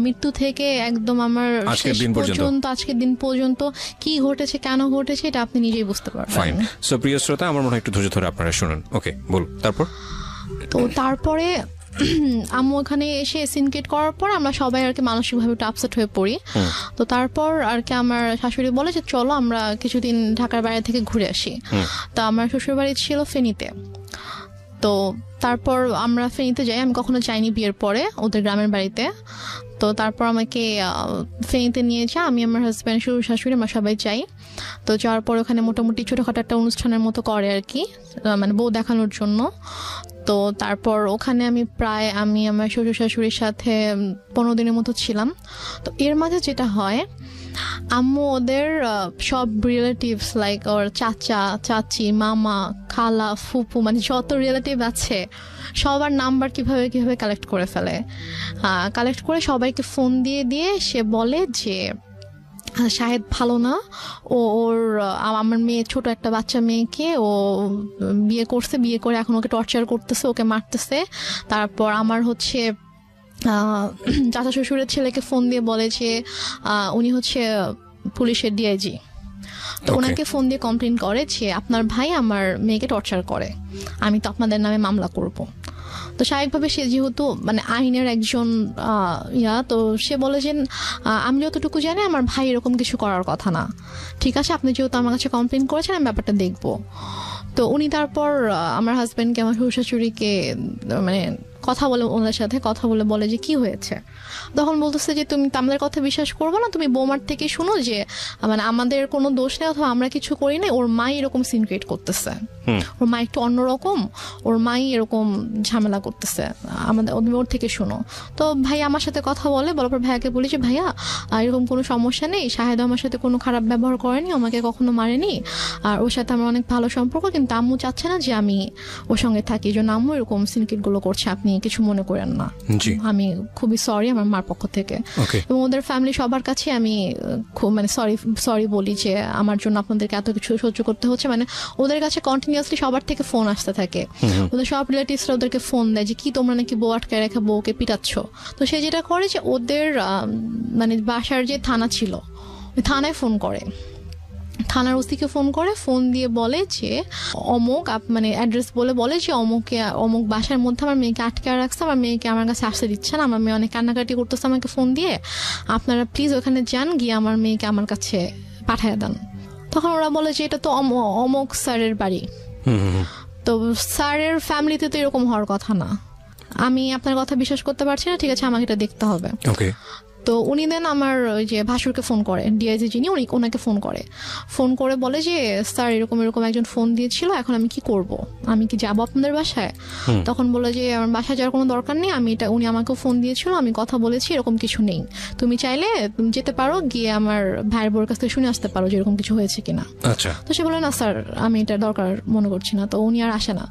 মৃত্যু থেকে একদম আমার শেষ পর্যন্ত আজকের দিন পর্যন্ত কি ঘটেছে, কেন ঘটেছে, এটা আপনি নিজেই বুঝতে পারবেন। ফাইন। সো প্রিয় শ্রোতা, আমার মনে হয় একটু ধৈর্য ধরে আপনারা শুনুন। ওকে, বল তারপর। তো তারপরে আম্মু ওখানে এসে সিনকেট করার পর আমরা সবাই আর কি মানসিকভাবে একটু আপসেট হয়ে পড়ি। তো তারপর আর কি আমার শাশুড়ি বলে যে চলো আমরা কিছুদিন ঢাকার বাইরে থেকে ঘুরে আসি। তো আমার শ্বশুর বাড়ি ছিল ফেনীতে। তো তারপর আমরা ফেনীতে যাই, আমি কখনো যাইনি বিয়ের পরে ওদের গ্রামের বাড়িতে। তো তারপর আমাকে ফেনীতে নিয়ে যা, আমি আমার হাজব্যান্ড, শ্বশুর শাশুড়ি, আমরা সবাই যাই। তো যাওয়ার পর ওখানে মোটামুটি ছোটখাটো একটা অনুষ্ঠানের মতো করে আর কি, মানে বউ দেখানোর জন্য। তো তারপর ওখানে আমি আমার শ্বশুর শাশুড়ির সাথে 15 দিনের মতো ছিলাম। তো এর মাঝে যেটা হয়, আম্মু ওদের সব রিলেটিভস লাইক ওর চাচা চাচি, মামা, খালা, ফুপু, মানে যত রিলেটিভ আছে সবার নাম্বার কিভাবে কালেক্ট করে ফেলে। কালেক্ট করে সবাইকে ফোন দিয়ে সে বলে যে শাহেদ ভালো না, ওর আমার মেয়ে, ছোট একটা বাচ্চা মেয়েকে ও বিয়ে করছে, বিয়ে করে এখন ওকে টর্চার করতেছে, ওকে মারতেছে। তারপর আমার হচ্ছে চাচা শ্বশুরের ছেলেকে ফোন দিয়ে বলে যে উনি হচ্ছে পুলিশের ডিআইজি। তো ওনাকে ফোন দিয়ে কমপ্লেন করে যে আপনার ভাই আমার মেয়েকে টর্চার করে, আমি তো আপনাদের নামে মামলা করব। তো স্বাভাবিকভাবে সে যেহেতু মানে আইনের একজন তো সে বলে যে আমি যতটুকু জানি আমার ভাই এরকম কিছু করার কথা না, ঠিক আছে আপনি যেহেতু আমার কাছে কমপ্লেন করেছেন আমি ব্যাপারটা দেখবো। তো উনি তারপর আমার হাজব্যান্ডকে, আমার শ্বশুর শাশুড়িকে মানে কথা বলে, ওনার সাথে কথা বলে যে কি হয়েছে। তখন বলতেছে যে তুমি আমাদের কথা বিশ্বাস করবো না, তুমি বৌমার থেকে শুনো যে মানে আমাদের কোনো দোষ নেই অথবা আমরা কিছু করি না, ওর মাই এরকম সিন ক্রিয়েট করতেছে, ওর মা একটু অন্যরকম, ওর মাই এরকম ঝামেলা করতেছে, আমাদের ওর থেকে শুনো। তো ভাই আমার সাথে কথা বলার পর ভাইয়াকে বলি যে ভাইয়া এরকম কোনো সমস্যা নেই, শাহেদ আমার সাথে কোনো খারাপ ব্যবহার করেনি, আমাকে কখনো মারেনি, আর ওর সাথে আমার অনেক ভালো সম্পর্ক, কিন্তু আম্মু চাচ্ছে না যে আমি ওর সঙ্গে থাকি, এই জন্য আম্মু এরকম সিনকেট গুলো করছে, আপনি কিছু মনে করেন না, আমি খুবই সরি আমার মার পক্ষ থেকে। এবং ওদের ফ্যামিলি সবার কাছে আমি খুব মানে সরি বলি যে আমার জন্য আপনাদেরকে এত কিছু সহ্য করতে হচ্ছে। মানে ওদের কাছে কন্টিনিউয়াসলি সবার থেকে ফোন আসতে থাকে, ওদের সব রিলেটিভসরা ওদেরকে ফোন দেয় যে কি তোমরা নাকি বউ আটকায় রেখে বউকে পিটাচ্ছ। তো সে যেটা করে যে ওদের মানে বাসার যে থানা ছিল ওই থানায় ফোন করে, থানার ওসিকে ফোন দিয়ে বলে যে অমুক মানে অ্যাড্রেস বলে যে অমুক বাসার মধ্যে আমার মেয়েকে আটকে রাখছে, আমার মেয়েকে আমার কাছে আসতে দিচ্ছে না, আমার মেয়ে অনেক কান্নাকাটি করতেছে আমাকে ফোন দিয়ে, আপনারা প্লিজ ওখানে যান, গিয়ে আমার মেয়েকে আমার কাছে পাঠিয়ে দেন। তখন ওরা বলে যে এটা তো অমুক স্যারের বাড়ি, তো স্যারের ফ্যামিলিতে তো এরকম হওয়ার কথা না, আমি আপনার কথা বিশ্বাস করতে পারছি না, ঠিক আছে আমাকে এটা দেখতে হবে। তো উনি দেন আমার ওই যে ভাসুরকে ফোন করে, ডিআইজি যিনি ওনাকে ফোন করে বলে যে স্যার এরকম এরকম একজন ফোন দিয়েছিল, এখন আমি কি করব, আমি কি যাবো আপনাদের বাসায়? তখন বলে যে আমার বাসায় যাওয়ার কোনো দরকার নেই, উনি আমাকেও ফোন দিয়েছিল, আমি কথা বলেছি, এরকম কিছু নেই, তুমি চাইলে তুমি যেতে পারো, গিয়ে আমার ভাইয়ের বোর কাছ থেকে শুনে আসতে পারো যে এরকম কিছু হয়েছে কিনা। আচ্ছা। তো সে বলে না স্যার আমি এটা দরকার মনে করছি না, তো উনি আর আসে না।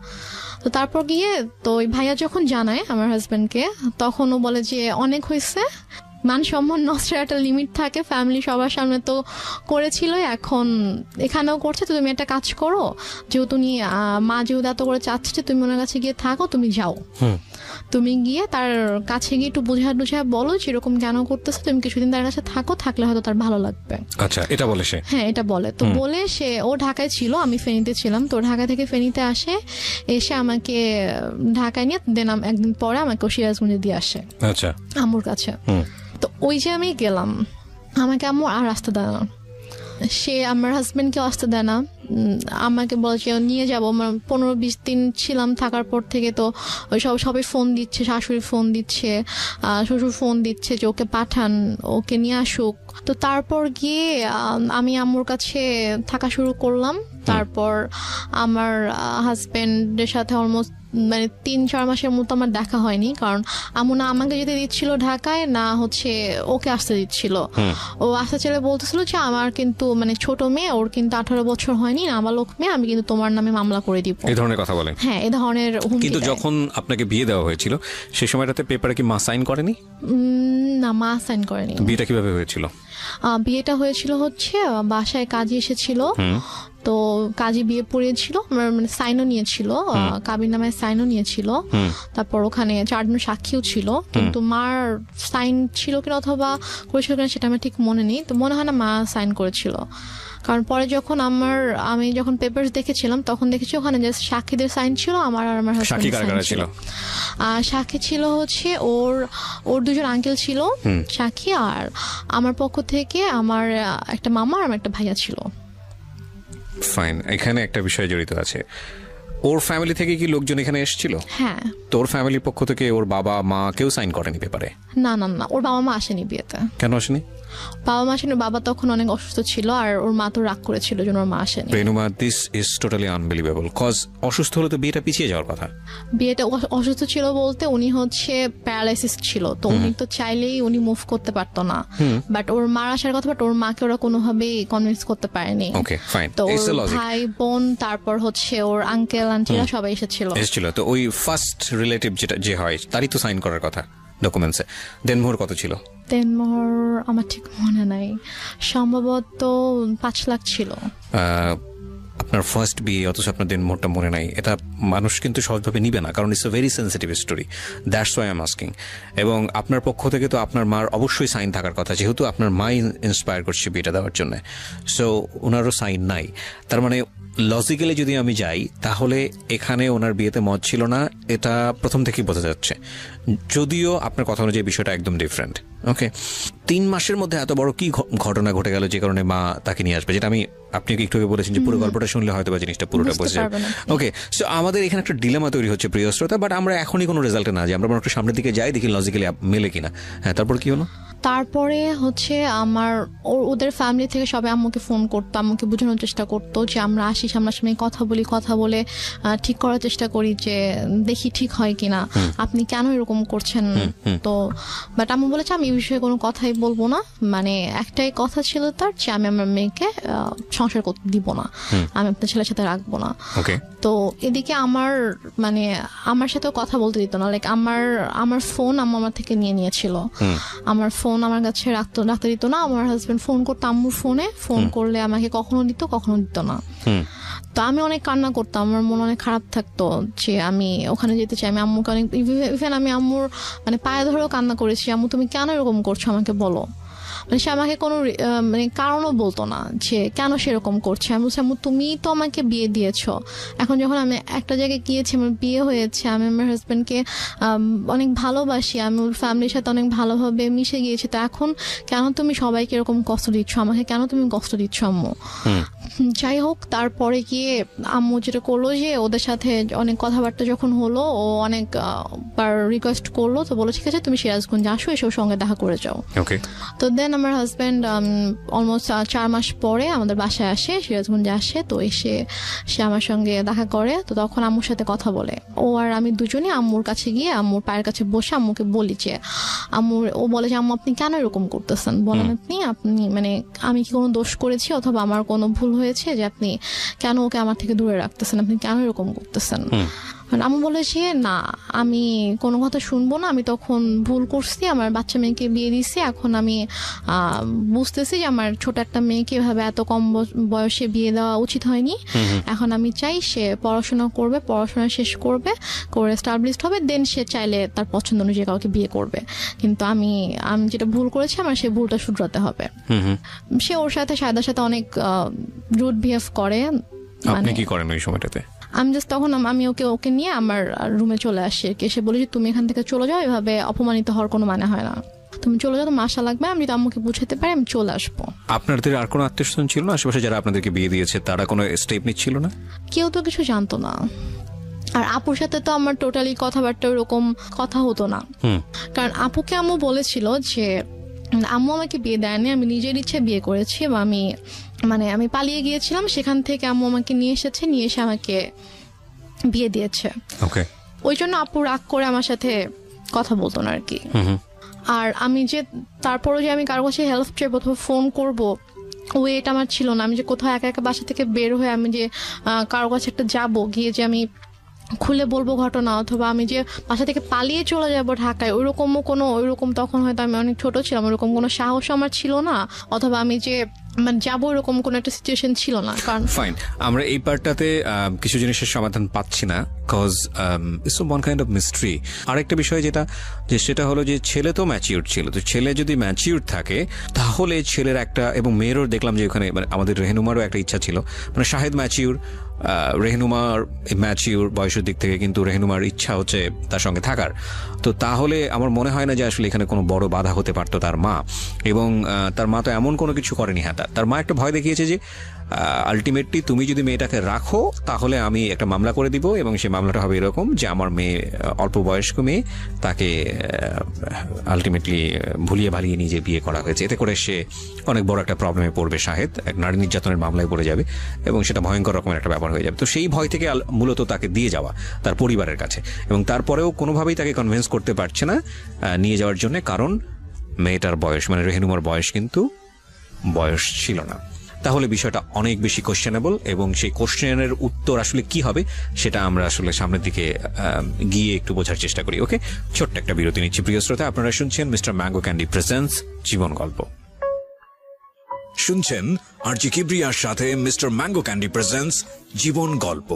তো তারপর গিয়ে তো ওই ভাইয়া যখন জানায় আমার হাজবেন্ডকে, তখন ও বলে যে অনেক হয়েছে, মান সম্মান নষ্টের একটা লিমিট থাকে, ফ্যামিলি সবার সামনে তো করেছিল, এখন এখানেও করছে, তো তুমি একটা কাজ করো, যেহেতু উনি মা যেহেতু এত করে চাচ্ছে তুমি ওনার কাছে গিয়ে থাকো, তুমি যাও, তুমি গিয়ে তার কাছে গিয়ে একটু বুঝা বলো যে এরকম কেন করতেছে, তুমি কিছুদিন তার কাছে থাকো, থাকলে হয়তো তার ভালো লাগবে। আচ্ছা, এটা বলে সে? হ্যাঁ, এটা বলে। তো বলে সে, ও ঢাকায় ছিল, আমি ফেনীতে ছিলাম, তো ঢাকা থেকে ফেনীতে আসে, এসে আমাকে ঢাকায় নিয়ে দেন একদিন পরে আমাকে সিরাজগঞ্জে দিয়ে আসে। আচ্ছা। আম্মুর কাছে। তো ওই যে আমি গেলাম, আমাকে আম্মু আর আসতে দেয় না, সে আমার হাজবেন্ডকেও আসতে দেয় না, আমাকে বলে যে নিয়ে যাবো। 15-20 দিন ছিলাম, থাকার পর থেকে তো ওই সবাই ফোন দিচ্ছে, শাশুড়ি ফোন দিচ্ছে, শ্বশুর ফোন দিচ্ছে যে ওকে পাঠান, ওকে নিয়ে আসুক। তো তারপর গিয়ে আমি আম্মুর কাছে থাকা শুরু করলাম। তারপর আমার হাজবেন্ডের সাথে অলমোস্ট 3-4 মাসের মতো আমার দেখা হয়নি, কারণ আম্মু না আমাকে যেতে দিচ্ছিল ঢাকায়, না হচ্ছে ওকে আসতে দিচ্ছিল। ও আসতে চলে বলতেছিল যে আমার কিন্তু ছোট মেয়ে, ওর কিন্তু 18 বছর হয়নি, নাবালক মেয়ে, আমি কিন্তু তোমার নামে মামলা করে দিব, এই ধরনের কথা বলে। হ্যাঁ, এই ধরনের হুমকি। কিন্তু যখন আপনাকে বিয়ে দেওয়া হয়েছিল সেই সময়টাতে পেপারে কি মা সাইন করেনি? না, মা সাইন করেনি। বিয়েটা কিভাবে হয়েছিল? বিয়েটা হয়েছিল হচ্ছে বাসায় কাজী এসেছিল, তো কাজী বিয়ে পড়িয়েছিল, সাইনও নিয়েছিল, কাবির নামে সাইনও নিয়েছিল, তারপর ওখানে 4 জন সাক্ষীও ছিল, কিন্তু মার সাইন ছিল কিনা অথবা করেছিল কিনা সেটা আমার ঠিক মনে নেই। তো মনে হয় না মা সাইন করেছিল, কারণ পরে যখন আমি যখন পেপারস দেখেছিলাম তখন দেখেছি ওখানে যে সাক্ষীদের সাইন ছিল, আমার আর আমার হাজবেন্ডের সাইন ছিল। সাক্ষী ছিল হচ্ছে ওর 2 জন আঙ্কেল ছিল সাক্ষী, আর আমার পক্ষ থেকে আমার একটা মামা আর আমার একটা ভাইয়া ছিল। ফাইন, এখানে একটা বিষয় জড়িত আছে। ওর ফ্যামিলি থেকে কি লোকজন এখানে এসেছিল? হ্যাঁ। তোর ফ্যামিলির পক্ষ থেকে ওর বাবা মা কেউ সাইন করেনি পেপারে? না, ওর বাবা মা আসেনি বিয়েতে। কেন আসেনি? বাবা মা আসেনি, বাবা তখন অনেক অসুস্থ ছিল, আর ওর মা তো রাগ করেছিল জন্য ওর মা আসেনি। Renuma, this is totally unbelievable, cause অসুস্থ হলে তো বিয়েটা পিছিয়ে যাওয়ার কথা। বিয়েটা অসুস্থ ছিল বলতে উনি হচ্ছে প্যারালাইসিস ছিল, তো উনি তো চাইলেই উনি মুভ করতে পারতো না, বাট ওর মার আসার কথা, বাট ওর মাকে ওরা কোনোভাবেই কনভিন্স করতে পারেনি। ওকে, ফাইন। তো ওর ভাই বোন, তারপর হচ্ছে ওর আঙ্কেল আন্টিরা সবাই এসেছিল। তো ওই ফার্স্ট রিলেটিভ যে হয় তারই তো সাইন করার কথা ডকুমেন্টসে। দেনমোহর কত ছিল? দেনমোহর আমার ঠিক মনে নাই, সম্ভবত 5 লাখ ছিল। আপনার ফার্স্ট বিয়ে, অথচ আপনার দেনমোহরটা মনে নাই, এটা মানুষ কিন্তু সহজভাবে নিবে না, কারণ it's a very sensitive story. That's why I am asking. এবং আপনার পক্ষ থেকে তো আপনার মার অবশ্যই সাইন থাকার কথা, যেহেতু আপনার মাই ইন্সপায়ার করছে বিয়েটা দেওয়ার জন্য, সো ওনারও সাইন নাই। তার মানে লজিক্যালি যদি আমি যাই, তাহলে এখানে ওনার বিয়েতে মত ছিল না, এটা প্রথম থেকেই বোঝা যাচ্ছে, যদিও আপনার কথা অনুযায়ী বিষয়টা একদম ডিফারেন্ট। ওকে, 3 মাসের মধ্যে এত বড় কি ঘটনা ঘটে গেল যে কারণে মা তাকে নিয়ে আসবে, যেটা আমি আপনি একটু আগে বলেছেন যে পুরো গল্পটা শুনলে হয়তো বা জিনিসটা পুরোটা বোঝা যাবে। ওকে, সো আমাদের এখানে একটা ডিলেমা তৈরি হচ্ছে প্রিয় শ্রোতা, বাট আমরা এখনই কোনো রেজাল্টে না যাই, আমরা একটু সামনের দিকে যাই, দেখি লজিক্যালি মেলে কিনা। হ্যাঁ, তারপর কি হলো? তারপরে হচ্ছে ওদের ফ্যামিলি থেকে সবাই আম্মুকে ফোন করতো, আম্মুকে বোঝানোর চেষ্টা করতো যে আমরা আসি, সামনাসামনি কথা বলে ঠিক করার চেষ্টা করি যে দেখি ঠিক হয় কিনা, আপনি কেন এরকম করছেন। তো বাট আম্মু বলেছে আমি এই বিষয়ে কোনো কথাই বলবো না, একটাই কথা ছিল তার যে আমি আমার মেয়েকে সংসার করতে দিব না, আমি আপনার ছেলের সাথে রাখবো না। তো এদিকে আমার সাথেও কথা বলতে দিত না, লাইক আমার ফোন আম্মু আমার থেকে নিয়েছিল, আমার ফোন আমার কাছে রাখতে দিত না। আমার হাজবেন্ড ফোন করতো আম্মুর ফোনে, ফোন করলে আমাকে কখনো দিত কখনো দিত না। তো আমি অনেক কান্না করতাম, আমার মন অনেক খারাপ থাকতো যে আমি ওখানে যেতে চাই। আমি আম্মুকে অনেক, ইভেন আমি আম্মুর পায়ে ধরেও কান্না করেছি, আম্মু তুমি কেন এরকম করছো আমাকে বলো। মানে সে আমাকে কোনো মানে কারণও বলতো না যে কেন সেরকম করছে। আমি বলছি, আম্মু তুমি তো আমাকে বিয়ে দিয়েছো, এখন যখন আমি একটা জায়গায় গিয়েছি, আমার বিয়ে হয়েছে, আমি আমার হাজব্যান্ডকে অনেক ভালোবাসি, আমি ওর ফ্যামিলির সাথে অনেক ভালোভাবে মিশে গিয়েছি, তো এখন কেন তুমি সবাইকে এরকম কষ্ট দিচ্ছ, আমাকে কেন তুমি কষ্ট দিচ্ছ আম্মু? যাই হোক, তারপরে গিয়ে আম্মু যেটা করলো যে ওদের সাথে অনেক কথাবার্তা যখন হলো, ও অনেক বার রিকোয়েস্ট করলো, তো বলো ঠিক আছে তুমি সিরাজগঞ্জ আসো, এসে ওর সঙ্গে দেখা করে যাও। তো দেন আমার হাজব্যান্ড অলমোস্ট 4 মাস পরে আমাদের বাসায় আসে, সিরাজগঞ্জে আসে। তো এসে সে আমার সঙ্গে দেখা করে, তো তখন আম্মুর সাথে কথা বলে। ও আর আমি দুজনে আম্মুর কাছে গিয়ে আম্মুর পায়ের কাছে বসে আম্মুকে বলি যে ও বলে যে আম্মু আপনি কেন এরকম করতেছেন, বলেন আপনি মানে আমি কি কোনো দোষ করেছি অথবা আমার কোনো ভুল হয়েছে যে আপনি কেন ওকে আমার থেকে দূরে রাখতেছেন, আপনি কেন এরকম করতেছেন? আম্মু বলে যে না, আমি কোনো কথা শুনবো না, আমি তখন ভুল করছি, আমার বাচ্চা মেয়েকে বিয়ে দিছি, এখন আমি বুঝতেছি যে আমার ছোট একটা মেয়েকে এভাবে এত কম বয়সে বিয়ে দেওয়া উচিত হয়নি। এখন আমি চাই সে পড়াশোনা করবে, পড়াশোনা শেষ করবে, করে এস্টাবলিশড হবে, দেন সে চাইলে তার পছন্দ অনুযায়ী কাউকে বিয়ে করবে, কিন্তু আমি যেটা ভুল করেছি আমার সেই ভুলটা শুধরাতে হবে। সে ওর সাথে সায়দার সাথে অনেক রুড বিহেভ করে। আপনি কি করেন ওই সময়টাতে? আমি জাস্ট তখন আমি ওকে নিয়ে আমার রুমে চলে আসি, এসে বলি যে তুমি এখান থেকে চলে যাও, এভাবে অপমানিত হওয়ার কোনো মানে হয় না, তুমি চলে যাও, তোমার আশা লাগবে, আমি যদি আম্মুকে বুঝাতে পারি আমি চলে আসবো। আপনাদের আর কোনো আত্মীয়স্বজন ছিল না আশেপাশে যারা আপনাদেরকে বিয়ে দিয়েছে, তারা কোনো স্টেপ নিচ্ছিল না? কেউ তো কিছু জানতো না, আর আপুর সাথে তো আমার টোটালি কথাবার্তা ওরকম কথা হতো না, কারণ আপুকে আম্মু বলেছিল যে আম্মু আমাকে বিয়ে দেয়নি, আমি নিজের ইচ্ছে বিয়ে করেছি, বা আমি পালিয়ে গিয়েছিলাম, সেখান থেকে আম্মু আমাকে নিয়ে এসে আমাকে বিয়ে দিয়েছে। ওই জন্য আপু রাগ করে আমার সাথে কথা বলতো না আর কি। আর আমি যে তারপরে যে আমি কারো কাছে হেল্প চাইবো অথবা ফোন করবো, ওয়েট আমার ছিল না। আমি যে কোথাও একা একা বাসা থেকে বের হয়ে আমি যে কারো কাছে একটা যাবো, গিয়ে যে আমি খুলে বলবো ঘটনা, অথবা আমি যে বাসা থেকে পালিয়ে চলে যাবো ঢাকায়, ওইরকম তখন হয়তো আমি অনেক ছোট ছিলাম, ওইরকম কোনো সাহস আমার ছিল না, অথবা আমি যে যাবো এরকম কোন একটা সিচুয়েশন ছিল না। কারণ ফাইন, আমরা এই পার্টটাতে কিছু জিনিসের সমাধান পাচ্ছি না, cause it's one kind of mystery. আরেকটা বিষয় সেটা হলো যে ছেলে তো ম্যাচিউর ছিল, তো ছেলে যদি ম্যাচিউর থাকে তাহলে ছেলের একটা, এবং মেয়েরও দেখলাম যে ওখানে মানে আমাদের রেহনুমারও একটা ইচ্ছা ছিল, মানে শাহেদ ম্যাচিউর, রেহনুমার ম্যাচিউর বয়সের দিক থেকে, কিন্তু রেহনুমার ইচ্ছা হচ্ছে তার সঙ্গে থাকার। তো তাহলে আমার মনে হয় না যে আসলে এখানে কোনো বড় বাধা হতে পারতো তার মা, এবং তার মা তো এমন কোনো কিছু করেনি। হ্যাঁ, তার মা একটা ভয় দেখিয়েছে যে আলটিমেটলি তুমি যদি মেয়েটাকে রাখো তাহলে আমি একটা মামলা করে দিব, এবং সেই মামলাটা হবে এরকম যে আমার মেয়ে অল্প বয়স্ক মেয়ে, তাকে আলটিমেটলি ভুলিয়ে ভালিয়ে নিয়ে যে বিয়ে করা হয়েছে, এতে করে সে অনেক বড় একটা প্রবলেমে পড়বে, শাহেদ এক নারী নির্যাতনের মামলায় পড়ে যাবে, এবং সেটা ভয়ঙ্কর রকমের একটা ব্যাপার হয়ে যাবে। তো সেই ভয় থেকে মূলত তাকে দিয়ে যাওয়া তার পরিবারের কাছে, এবং তারপরেও কোনোভাবেই তাকে কনভিন্স করতে পারছে না নিয়ে যাওয়ার জন্য, কারণ মেয়েটার বয়স মানে রেহনুমার বয়স কিন্তু বয়স ছিল না। তাহলে বিষয়টা অনেক বেশি কোশ্চেনেবল, এবং সেই কোশ্চেনের উত্তর আসলে কি হবে সেটা আমরা আসলে সামনের দিকে গিয়ে একটু বোঝার চেষ্টা করি। ওকে, ছোট্ট একটা বিরতি নিচ্ছি প্রিয় শ্রোতা। আপনারা শুনছেন মিস্টার ম্যাঙ্গো ক্যান্ডি প্রেজেন্টস জীবন গল্প। শুনছেন আরজি কিবরিয়ার সাথে মিস্টার ম্যাঙ্গো ক্যান্ডি প্রেজেন্টস জীবন গল্প।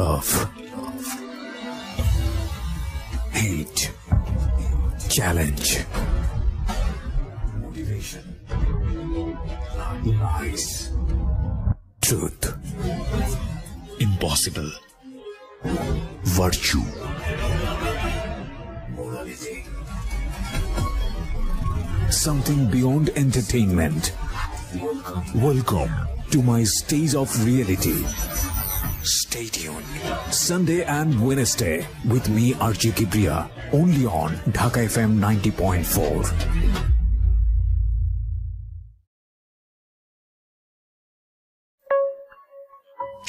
Love, hate, challenge, motivation, lies, truth, impossible, virtue, morality, something beyond entertainment. Welcome to my stage of reality. Stay tuned. Sunday and Wednesday with me RJ Kibriya, only on Dhaka FM 90.4.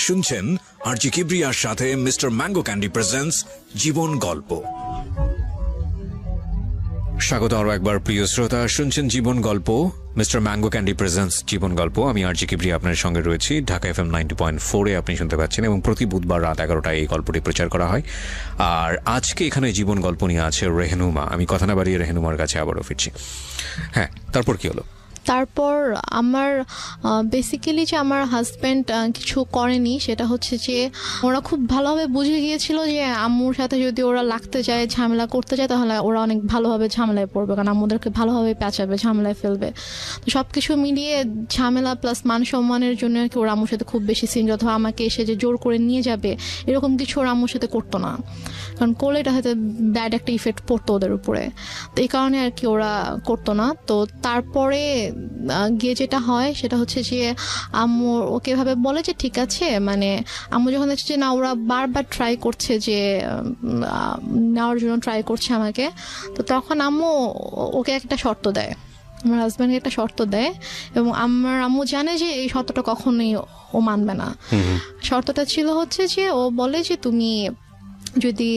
শুনছেন আরজি কিবরিয়ার সাথে mister mango candy presents জীবন গল্প। স্বাগত আরো একবার প্রিয় শ্রোতা, শুনছেন জীবন গল্প, মিস্টার ম্যাঙ্গো ক্যান্ডি প্রেজেন্টস জীবন গল্প। আমি আরজি কিবরিয়া আপনার সঙ্গে রয়েছি ঢাকা FM 90.4-এ, আপনি শুনতে পাচ্ছেন, এবং প্রতি বুধবার রাত 11টায় এই গল্পটি প্রচার করা হয়। আর আজকে এখানে জীবন গল্প নিয়ে আছে রেহনুমা। আমি কথা না বাড়িয়ে রেহনুমার কাছে আবারও ফিরছি। হ্যাঁ, তারপর কি হলো? তারপর আমার বেসিক্যালি যে আমার হাজব্যান্ড কিছু করেনি সেটা হচ্ছে যে ওরা খুব ভালোভাবে বুঝে গিয়েছিল যে আম্মুর সাথে যদি ওরা লাগতে যায় ঝামেলা করতে যায় তাহলে ওরা অনেক ভালোভাবে ঝামেলায় পড়বে, কারণ আম্মুদেরকে ভালোভাবে পেঁচাবে, ঝামেলায় ফেলবে। তো সবকিছু মিলিয়ে ঝামেলা প্লাস মান সম্মানের জন্য আর কি ওরা আম্মুর সাথে খুব বেশি সিন, অথবা আমাকে এসে যে জোর করে নিয়ে যাবে এরকম কিছু ওরা আম্মুর সাথে করতো না, কারণ করলে এটা হয়তো ব্যাড একটা ইফেক্ট পড়তো ওদের উপরে। তো এই কারণে আর কি ওরা করতো না। তো তারপরে গিয়ে যেটা হয় সেটা হচ্ছে যে আম্মু ওকে ভাবে বলে যে ঠিক আছে, মানে আম্মু যখন দেখছে যে না ওরা বারবার ট্রাই করছে যে নেওয়ার জন্য ট্রাই করছে আমাকে, তো তখন আম্মু ওকে একটা শর্ত দেয়, আমার হাজব্যান্ডকে একটা শর্ত দেয়, এবং আমার আম্মু জানে যে এই শর্তটা কখনোই ও মানবে না। শর্তটা ছিল হচ্ছে যে ও বলে যে তুমি যদি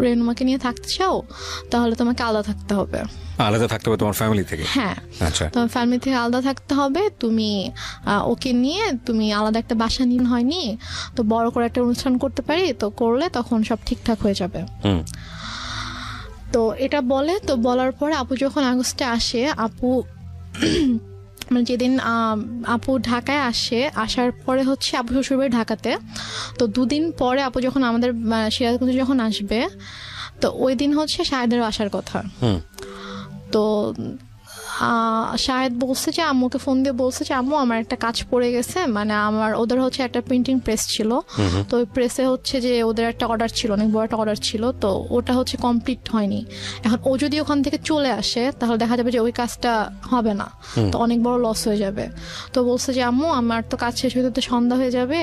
রেনুমাকে নিয়ে থাকতে চাও তাহলে তোমাকে আলাদা থাকতে হবে। আলাদা থাকতে হবে তোমার ফ্যামিলি থেকে? হ্যাঁ, আচ্ছা, তোমার ফ্যামিলি থেকে আলাদা থাকতে হবে, তুমি ওকে নিয়ে তুমি আলাদা একটা বাসা নিন, হয়নি তো বড় করে একটা অনুষ্ঠান করতে পারি, তো করলে তখন সব ঠিকঠাক হয়ে যাবে। তো এটা বলে, তো বলার পরে আপু যখন আগস্টে আসে, আপু মানে যেদিন আপু ঢাকায় আসে, আসার পরে হচ্ছে আপু শ্বশুরবাড়ি ঢাকাতে, তো 2 দিন পরে আপু যখন আমাদের সিরাজগঞ্জে যখন আসবে, তো ওই দিন হচ্ছে শাহেদেরও আসার কথা। তো শাহেদ বলছে যে আম্মুকে ফোন দিয়ে বলছে যে আম্মু আমার একটা কাজ পড়ে গেছে, মানে আমার ওদের হচ্ছে একটা প্রিন্টিং প্রেস ছিল, তো ওই প্রেসে হচ্ছে যে ওদের একটা অর্ডার ছিল, অনেক বড় একটা অর্ডার ছিল, তো ওটা হচ্ছে কমপ্লিট হয়নি। এখন ও যদি ওখান থেকে চলে আসে তাহলে দেখা যাবে যে ওই কাজটা হবে না, তো অনেক বড় লস হয়ে যাবে। তো বলছে যে আম্মু আমার তো কাজ শেষ হতে তো সন্ধ্যা হয়ে যাবে,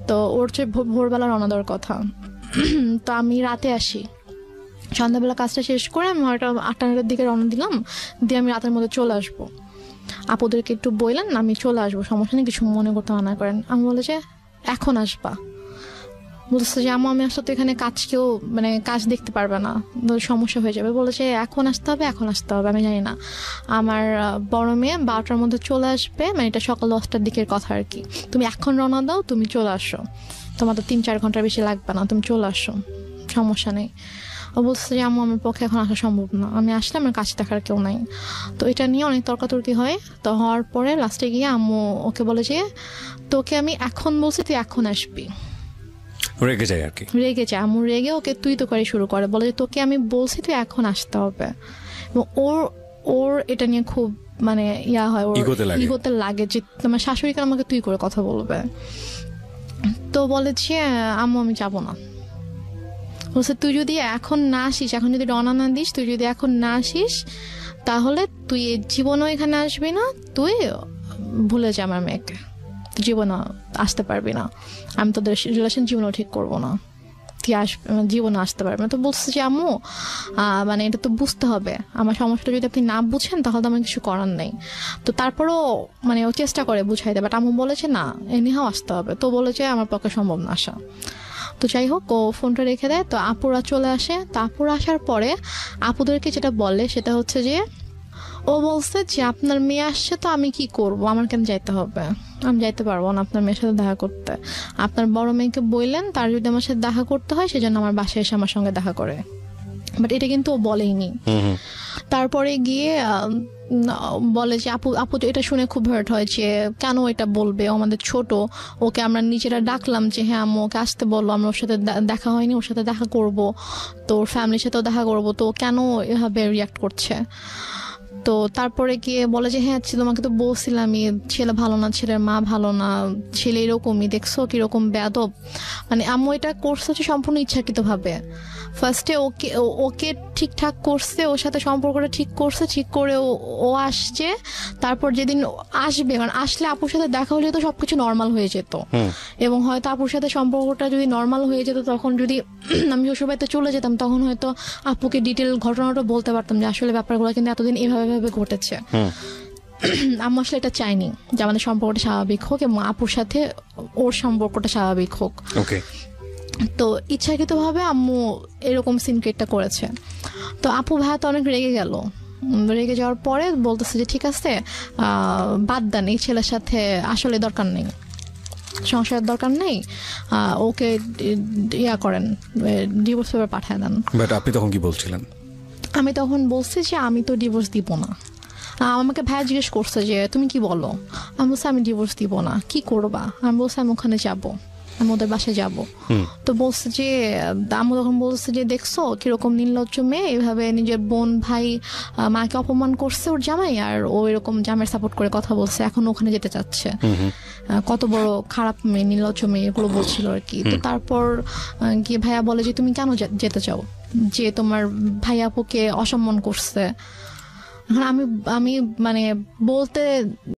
তো ওর যে ভোরবেলা রওনা দেওয়ার কথা, তো আমি রাতে আসি, সন্ধ্যাবেলা কাজটা শেষ করে আমি হয়তো 8-9টার দিকে রওনা দিলাম, দিয়ে আমি রাতের মধ্যে চলে আসবো। আপুদেরকে একটু বললেন আমি চলে আসবো, সমস্যা নেই, কিছু মনে করতে মানা করেন। আমি বলে যে এখন আসবা, বলছে যে আম্মু আমি আসলে তো এখানে কাজ কেউ মানে কাজ দেখতে পারবে না, সমস্যা হয়ে যাবে। বলেছে এখন আসতে হবে, এখন আসতে হবে, আমি জানি না, আমার বড় মেয়ে 12টার মধ্যে চলে আসবে, মানে এটা সকাল 10টার দিকের কথা আর কি, তুমি এখন রওনা দাও, তুমি চলে আসো, তোমার তো 3-4 ঘন্টার বেশি লাগবে না, তুমি চলে আসো, সমস্যা নেই। ও বলছে যে আম্মু আমার পক্ষে এখন আসা সম্ভব না, আমি আসলে আমার কাছে দেখার কেউ নাই। তো এটা নিয়ে অনেক তর্কাতর্কি হয়। তো হওয়ার পরে লাস্টে গিয়ে আম্মু ওকে বলে যে তোকে আমি এখন বলছি তুই এখন আসবি, রেগে যায় আর কি, রেগে যায়। আম্মু রেগে ওকে তুই তো করে শুরু করে, বলে যে তোকে আমি বলছি তুই এখন আসতে হবে। এবং ওর এটা নিয়ে খুব মানে ইয়া হয়, ওর ইগোতে লাগে যে তোমার শাশুড়ি কেন আমাকে তুই করে কথা বলবে। তো বলে যে আম্মু আমি যাবো না, বলছে তুই যদি এখন না আসিস, এখন যদি রওনা না দিস, তুই যদি এখন না আসিস তাহলে তুই জীবনও এখানে আসবি না, তুই ভুলে যা আমার মেয়েকে, জীবনও আসতে পারবি না, আমি তোদের রিলেশন জীবনও ঠিক করবো না, তুই আসবে জীবনে আসতে পারবে না। তো বলছে যে আম্মু মানে এটা তো বুঝতে হবে, আমার সমস্যাটা যদি আপনি না বুঝেন তাহলে তো আমার কিছু করার নেই। তো তারপরও মানে ও চেষ্টা করে বুঝাইতে, বাট আম্মু বলেছে না এনিহাও আসতে হবে। তো বলেছে আমার পক্ষে সম্ভব না আসা। তো যাই হোক ও ফোনটা রেখে দেয়। তো আপুরা চলে আসে। তো আপুরা আসার পরে আপুদেরকে যেটা বলে সেটা হচ্ছে যে ও বলছে যে আপনার মেয়ে আসছে তো আমি কি করব, আমার কেন যাইতে হবে, আমি যাইতে পারবো না আপনার মেয়ের সাথে দেখা করতে। আপনার বড় মেয়েকে বললেন তার যদি আমার সাথে দেখা করতে হয় সেজন্য আমার বাসায় এসে আমার সঙ্গে দেখা করে, বাট এটা কিন্তু ও বলেইনি। তারপরে গিয়ে বলে যে আপু তো এটা শুনে খুব হার্ট হয় যে কেন এটা বলবে, ও আমাদের ছোট, ওকে আমরা নিজেরা ডাকলাম যে হ্যাঁ আম্মু ওকে আসতে বললো, আমরা ওর সাথে দেখা হয়নি, ওর সাথে দেখা করব, তো ওর ফ্যামিলির সাথেও দেখা করব, তো কেন এভাবে রিয়াক্ট করছে। তো তারপরে গিয়ে বলে যে হ্যাঁ তোমাকে তো বলছিলামই ছেলে ভালো না, ছেলের মা ভালো না, ছেলে এরকমই, দেখছো কিরকম বেয়াদব। মানে আম্মু এটা করছে হচ্ছে সম্পূর্ণ ইচ্ছাকৃতভাবে। ফার্স্টে ওকে ঠিকঠাক করছে, ওর সাথে সম্পর্কটা ঠিক করছে, ঠিক করে ও আসছে। তারপর যেদিন আসবে, কারণ আসলে আপুর সাথে দেখা হলে তো সবকিছু নর্মাল হয়ে যেত, এবং হয়তো আপুর সাথে সম্পর্কটা যদি নর্মাল হয়ে যেত, তখন যদি আমি শ্বশুরবাড়িতে চলে যেতাম তখন হয়তো আপুকে ডিটেল ঘটনাটা বলতে পারতাম যে আসলে ব্যাপারগুলো কিন্তু এতদিন এভাবে ঘটেছে। আম্মু আসলে এটা চাইনি যে আমাদের সম্পর্কটা স্বাভাবিক হোক এবং আপুর সাথে ওর সম্পর্কটা স্বাভাবিক হোক। তো ইচ্ছাকৃতভাবে আম্মু এরকম সিনক্রেটটা করেছে। তো আপু ভাইয়া তো অনেক রেগে গেল। রেগে যাওয়ার পরে বলতেছে যে ঠিক আছে বাদ দেন, এই ছেলের সাথে আসলে দরকার নেই, সংসারের দরকার নেই, ওকে ইয়া করেন, ডিভোর্স পেপার পাঠায় দেন। বাট আপনি তখন কি বলছিলেন? আমি তখন বলছি যে আমি তো ডিভোর্স দিব না, আমাকে ভাইয়া জিজ্ঞেস করছে যে তুমি কি বলো, আমি বলছি আমি ডিভোর্স দিব না, কি করবা? আমি বলছি আমি ওখানে যাবো, আমি ওদের বাসায় যাবো। তো বলছে যে আমি তখন বলছে যে দেখছো কিরকম নির্লজ্জ মেয়ে, এভাবে নিজের বোন ভাই মাকে অপমান করছে ওর জামাই, আর ও এরকম জামাইয়ের সাপোর্ট করে কথা বলছে, এখন ওখানে যেতে চাচ্ছে, কত বড় খারাপ মেয়ে, নির্লজ্জ মেয়ে, এগুলো বলছিল আর কি। তো তারপর গিয়ে ভাইয়া বলে যে তুমি কেন যেতে চাও, যে তোমার ভাই আপুকে অসম্মান করছে। আমি মানে বলতে